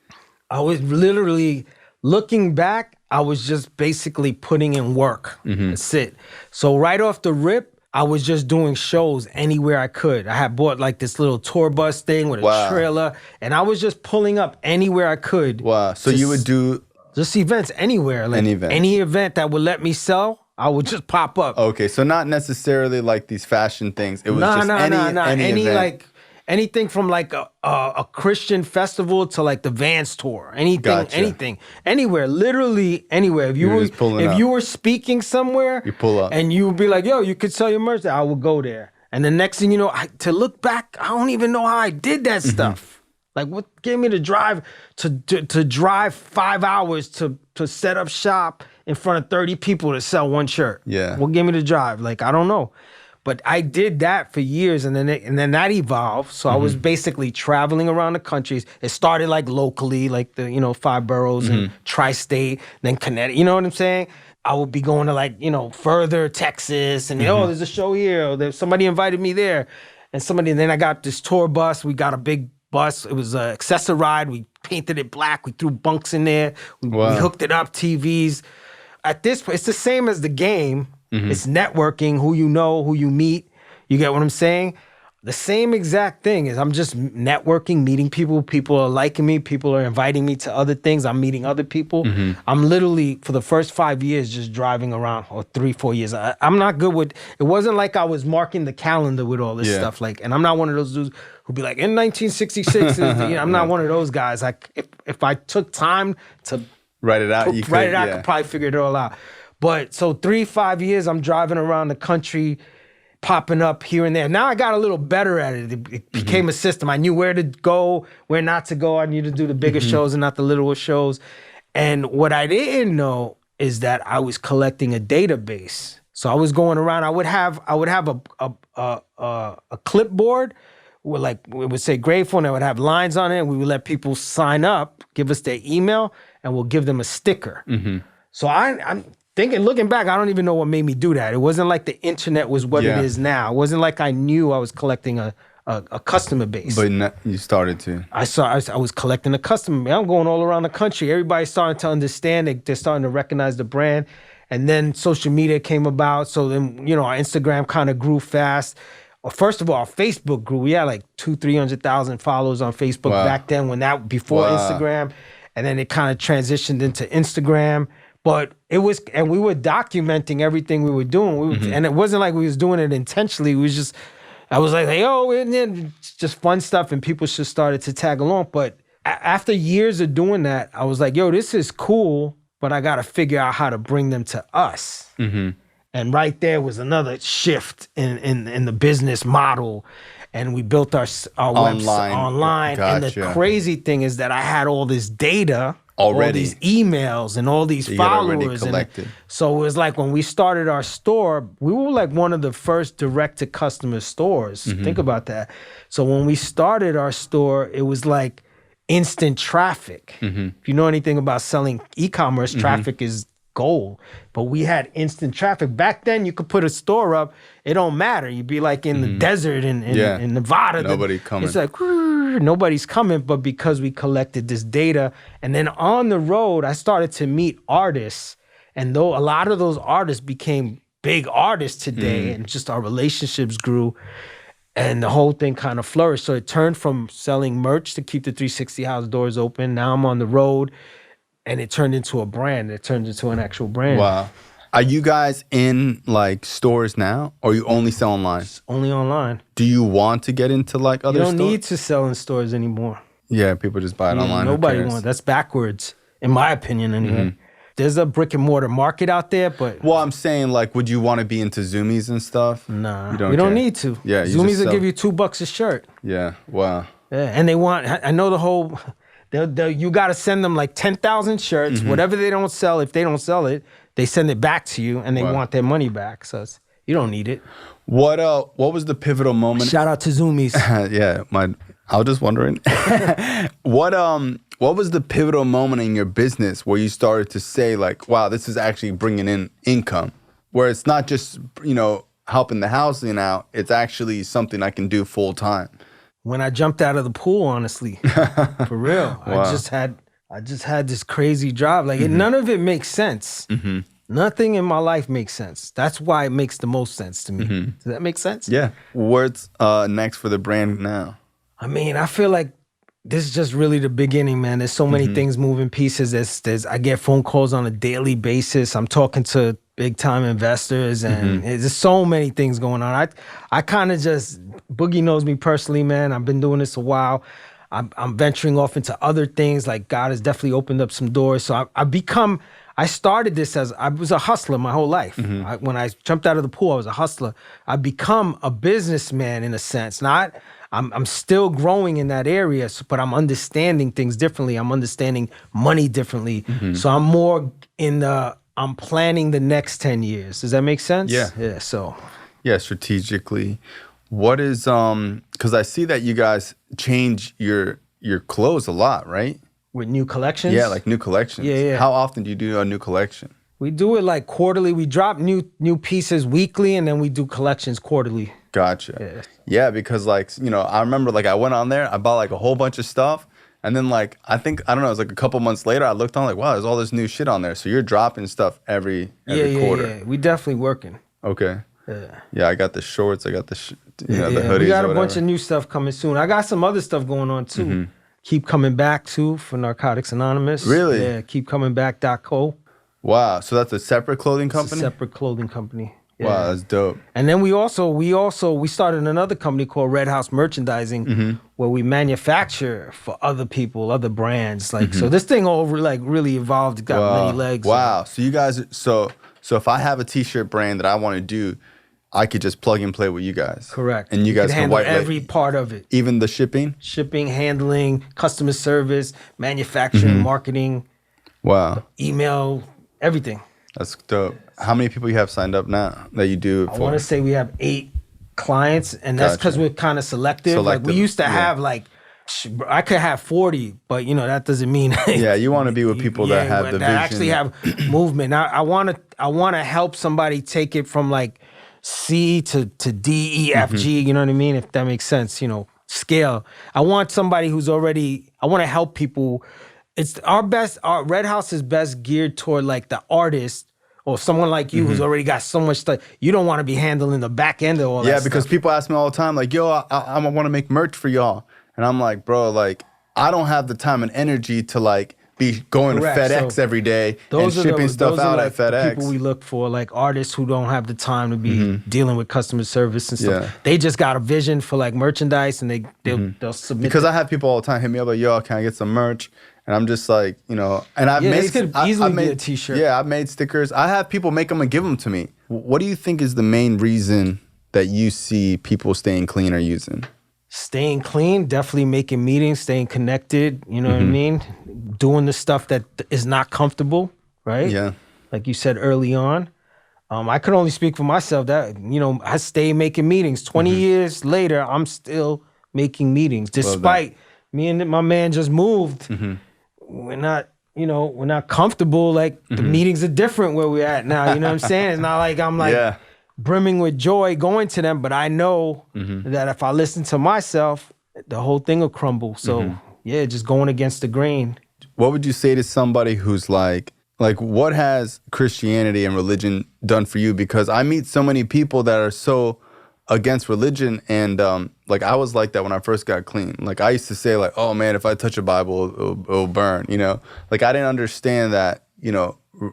I was literally looking back. I was just basically putting in work. That's it. So right off the rip, I was just doing shows anywhere I could. I had bought like this little tour bus thing with a trailer, and I was just pulling up anywhere I could. Wow. So you would do just events anywhere. Like any event that would let me sell, I would just pop up. Okay, so not necessarily like these fashion things. It was any event. Like anything from like a Christian festival to like the Vans tour. Anything, anywhere, literally anywhere. If you were speaking somewhere, you pull up, and you would be like, "Yo, you could sell your merch." I would go there, and the next thing you know, to look back, I don't even know how I did that stuff. Like, what gave me the drive to drive 5 hours to set up shop in front of 30 people to sell one shirt? Yeah, what gave me the drive? Like, I don't know. But I did that for years, and then that evolved. So I was basically traveling around the country. It started like locally, like the 5 boroughs and tri-state, then Connecticut. You know what I'm saying? I would be going to like further Texas, and there's a show here. Or there's somebody invited me there, and then I got this tour bus. We got a big bus. It was an Accessoride. We painted it black. We threw bunks in there. We hooked it up, TVs. At this point, it's the same as the game. It's networking, who you know, who you meet. You get what I'm saying? The same exact thing is I'm just networking, meeting people. People are liking me. People are inviting me to other things. I'm meeting other people. I'm literally, for the first 5 years, just driving around, or 3-4 years. I'm not good with, it wasn't like I was marking the calendar with all this stuff. Like, and I'm not one of those dudes who'd be like, in 1966, I'm not one of those guys. Like, if I took time to write it out, I could probably figure it all out. But so 3-5 years, I'm driving around the country, popping up here and there. Now I got a little better at it. It became a system. I knew where to go, where not to go. I knew to do the bigger shows and not the littler shows. And what I didn't know is that I was collecting a database. So I was going around. I would have a clipboard where like it would say Grateful, and I would have lines on it. And we would let people sign up, give us their email, and we'll give them a sticker. So I'm looking back, I don't even know what made me do that. It wasn't like the internet was what it is now. It wasn't like I knew I was collecting a customer base. But you started to. I was collecting a customer base. I'm going all around the country. Everybody's starting to understand it. They're starting to recognize the brand. And then social media came about. So then, our Instagram kind of grew fast. First of all, our Facebook grew. We had like 200,000-300,000 followers on Facebook back then before Instagram. And then it kind of transitioned into Instagram. But we were documenting everything we were doing. And it wasn't like we was doing it intentionally. I was like, hey, and then just fun stuff, and people just started to tag along. But after years of doing that, I was like, yo, this is cool, but I got to figure out how to bring them to us. And right there was another shift in the business model. And we built our website online. Gotcha. And the crazy thing is that I had all this data, already, all these emails and all these followers. So it was like when we started our store, we were like one of the first direct-to-customer stores. Think about that. So when we started our store, it was like instant traffic. If you know anything about selling e-commerce, traffic is gold. But we had instant traffic. Back then, you could put a store up. It don't matter. You'd be like in the desert in Nevada. Nobody coming. It's like, nobody's coming. But because we collected this data, and then on the road, I started to meet artists. And though a lot of those artists became big artists today, and just our relationships grew, and the whole thing kind of flourished. So it turned from selling merch to keep the 360 House doors open. Now I'm on the road, and it turned into a brand. It turned into an actual brand. Wow. Are you guys in like stores now, or you only sell online? It's only online. Do you want to get into like other stores? You don't need to sell in stores anymore. Yeah, people just buy it online. Nobody wants. That's backwards, in my opinion, anyway. There's a brick and mortar market out there, but... Well, I'm saying, like, would you want to be into Zoomies and stuff? Nah, we don't need to. Yeah, Zoomies will give you $2 a shirt. Yeah, wow. Yeah, and they want... I know the whole... you got to send them like 10,000 shirts. Whatever they don't sell, if they don't sell it, they send it back to you, and they want their money back. So you don't need it. What was the pivotal moment? Shout out to Zoomies. Yeah, I was just wondering. What was the pivotal moment in your business where you started to say like, wow, this is actually bringing in income, where it's not just, helping the housing out, it's actually something I can do full time? When I jumped out of the pool, honestly, for real. Wow. I just had this crazy drive. Like none of it makes sense. Nothing in my life makes sense. That's why it makes the most sense to me. Does that make sense? Yeah. What's next for the brand now? I mean, I feel like this is just really the beginning, man. There's so many things, moving pieces. I get phone calls on a daily basis. I'm talking to big time investors, and there's so many things going on. I kind of just, Boogie knows me personally, man. I've been doing this a while. I'm venturing off into other things. Like God has definitely opened up some doors. So I started this as, I was a hustler my whole life. When I jumped out of the pool, I was a hustler. I become a businessman in a sense. I'm still growing in that area, but I'm understanding things differently. I'm understanding money differently. So I'm more I'm planning the next 10 years. Does that make sense? Yeah. Yeah, so. Yeah, strategically. What is, because I see that you guys change your clothes a lot, right? With new collections? Yeah, like new collections. Yeah. How often do you do a new collection? We do it like quarterly. We drop new pieces weekly, and then we do collections quarterly. Gotcha. Yeah, because like, I remember like I went on there, I bought like a whole bunch of stuff, and then like, I don't know, it was like a couple months later, I looked on like, wow, there's all this new shit on there. So you're dropping stuff every quarter. Yeah. We definitely working. Okay. Yeah. Yeah, I got the shorts, I got the hoodies. We got a bunch of new stuff coming soon. I got some other stuff going on too. Keep Coming Back too for Narcotics Anonymous. Really? Yeah, keepcomingback.co. Wow, so that's a separate clothing company? It's a separate clothing company. Yeah. Wow, that's dope. And then we started another company called Red House Merchandising, where we manufacture for other people, other brands. Like so, this thing really evolved. It got many legs. Wow. So you guys, so if I have a t-shirt brand that I want to do, I could just plug and play with you guys. Correct. And you guys can handle white every part of it. Even the shipping, handling, customer service, manufacturing, marketing. Wow. Email, everything. That's dope. How many people you have signed up now that you do it for? I want to say we have 8 clients, and that's because we're kind of selective. Like we used to have I could have 40, but that doesn't mean. Yeah, you want to be with people that have the vision. That actually have movement. I want to help somebody take it from like C to D, E, F, G. You know what I mean? If that makes sense. Scale. I want somebody who's already. I want to help people. It's our Red House is best geared toward like the artist or someone like you who's already got so much stuff. You don't want to be handling the back end of all that stuff. Yeah, because people ask me all the time, like, yo, I want to make merch for y'all. And I'm like, bro, like, I don't have the time and energy to like be going to FedEx every day and shipping stuff out at FedEx. People we look for, like artists who don't have the time to be dealing with customer service and stuff. Yeah. They just got a vision for like merchandise, and they'll submit. Because I have people all the time hit me up like, yo, can I get some merch? And I'm just like, and I've made, could easily be a t-shirt. Yeah, I've made stickers. I have people make them and give them to me. What do you think is the main reason that you see people staying clean or using? Staying clean, definitely making meetings, staying connected, you know what I mean? Doing the stuff that is not comfortable, right? Yeah. Like you said early on. I could only speak for myself that, I stay making meetings. 20 years later, I'm still making meetings. Despite me and my man just moved. We're not we're not comfortable. Like the meetings are different where we're at now. You know what I'm saying? It's not like I'm like brimming with joy going to them, but I know that if I listen to myself, the whole thing will crumble. So just going against the grain. What would you say to somebody who's like what has Christianity and religion done for you? Because I meet so many people that are so against religion, and like I was like that when I first got clean. Like I used to say like, oh man, if I touch a Bible, it'll burn, Like I didn't understand that,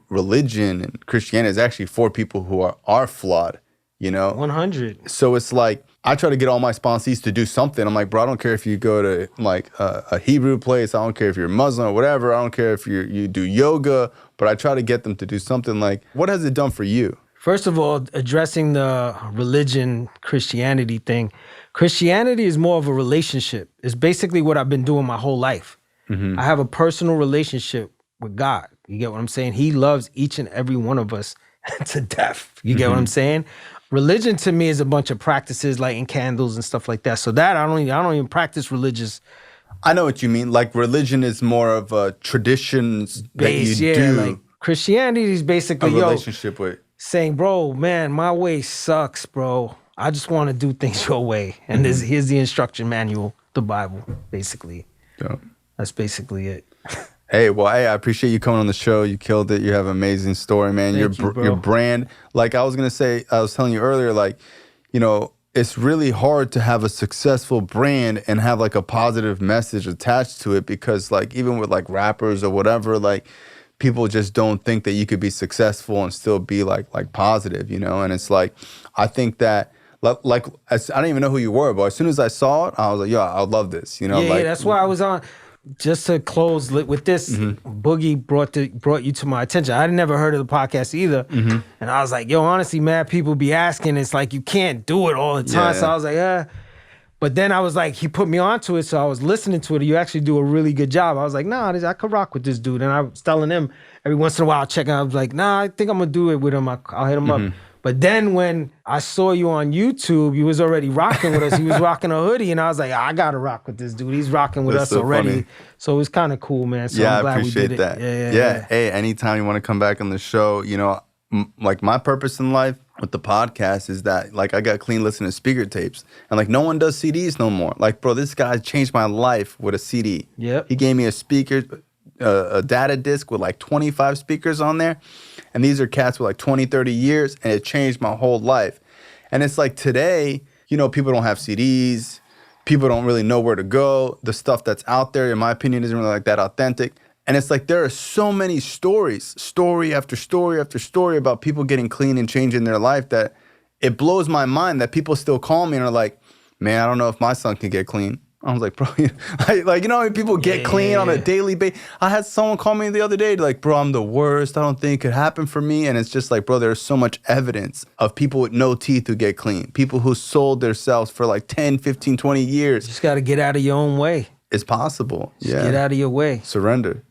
religion and Christianity is actually for people who are flawed, 100. So it's like, I try to get all my sponsees to do something. I'm like, bro, I don't care if you go to like a Hebrew place. I don't care if you're Muslim or whatever. I don't care if you do yoga, but I try to get them to do something. Like, what has it done for you? First of all, addressing the religion, Christianity thing. Christianity is more of a relationship. It's basically what I've been doing my whole life. I have a personal relationship with God. You get what I'm saying? He loves each and every one of us to death. You get what I'm saying? Religion to me is a bunch of practices, lighting candles and stuff like that. So that I don't even practice religious. I know what you mean. Like religion is more of a traditions that you do. Like Christianity is basically a relationship with saying, bro, man, my way sucks, bro. I just want to do things your way. And here's the instruction manual, the Bible, basically. Yeah. That's basically it. Hey, I appreciate you coming on the show. You killed it. You have an amazing story, man. Your brand, like I was telling you earlier, like, it's really hard to have a successful brand and have like a positive message attached to it, because like even with like rappers or whatever, like people just don't think that you could be successful and still be like positive, And it's like, I think that like I don't even know who you were, but as soon as I saw it, I was like, yo, I love this, Yeah, that's why I was on. Just to close with this, Boogie brought you to my attention. I never heard of the podcast either. And I was like, yo, honestly, man, people be asking. It's like, you can't do it all the time. So I was like, But then I was like, he put me onto it. So I was listening to it. You actually do a really good job. I was like, nah, I could rock with this dude. And I was telling him every once in a while, checking out. I was like, nah, I think I'm going to do it with him. I'll hit him up. But then when I saw you on YouTube, you was already rocking with us. He was rocking a hoodie, and I was like, I gotta rock with this dude. He's rocking with us already. Funny. So it was kind of cool, man. So I'm glad I appreciate we did that. It. Yeah. Hey, anytime you want to come back on the show, like my purpose in life with the podcast is that like I got clean listening to speaker tapes, and like no one does CDs no more. Like, bro, this guy changed my life with a CD. Yep. He gave me a speaker, a data disc with like 25 speakers on there. And these are cats with like 20, 30 years, and it changed my whole life. And it's like today, people don't have CDs. People don't really know where to go. The stuff that's out there, in my opinion, isn't really like that authentic. And it's like there are so many stories, story after story after story about people getting clean and changing their life that it blows my mind that people still call me and are like, man, I don't know if my son can get clean. I was like, bro, like how many people get clean on a daily basis? I had someone call me the other day, like, bro, I'm the worst. I don't think it could happen for me. And it's just like, bro, there's so much evidence of people with no teeth who get clean. People who sold themselves for like 10, 15, 20 years. You just got to get out of your own way. It's possible. Just get out of your way. Surrender.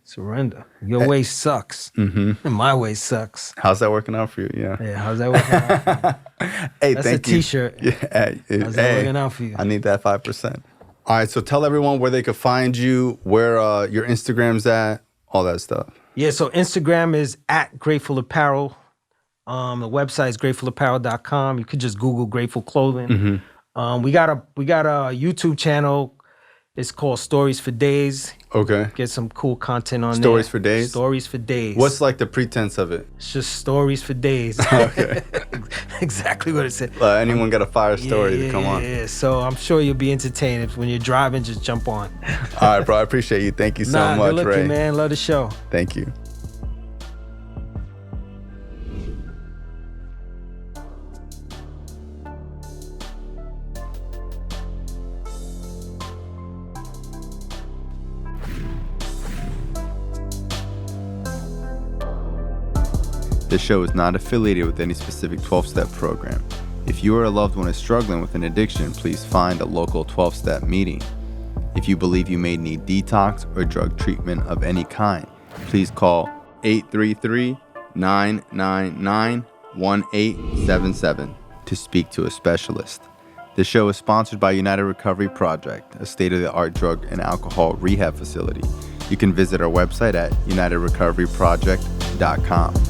Your way sucks. And my way sucks. How's that working out for you? Yeah, how's that working out for you? Hey, that's thank a t-shirt. You. Yeah, how's that working out for you? I need that 5%. All right, so tell everyone where they could find you, where your Instagram's at, all that stuff. Yeah, so Instagram is @GratefulApparel. The website is gratefulapparel.com. You could just Google Grateful Clothing. We got a YouTube channel. It's called Stories for Days. Okay. Get some cool content on Stories for Days? Stories for Days. What's like the pretense of it? It's just Stories for Days. Okay. Exactly what it said. Anyone got a fire story to come on? Yeah, so I'm sure you'll be entertained. If when you're driving, just jump on. All right, bro. I appreciate you. Thank you so much, good looking, man. Love the show. Thank you. This show is not affiliated with any specific 12-step program. If you or a loved one is struggling with an addiction, please find a local 12-step meeting. If you believe you may need detox or drug treatment of any kind, please call 833-999-1877 to speak to a specialist. This show is sponsored by United Recovery Project, a state-of-the-art drug and alcohol rehab facility. You can visit our website at unitedrecoveryproject.com.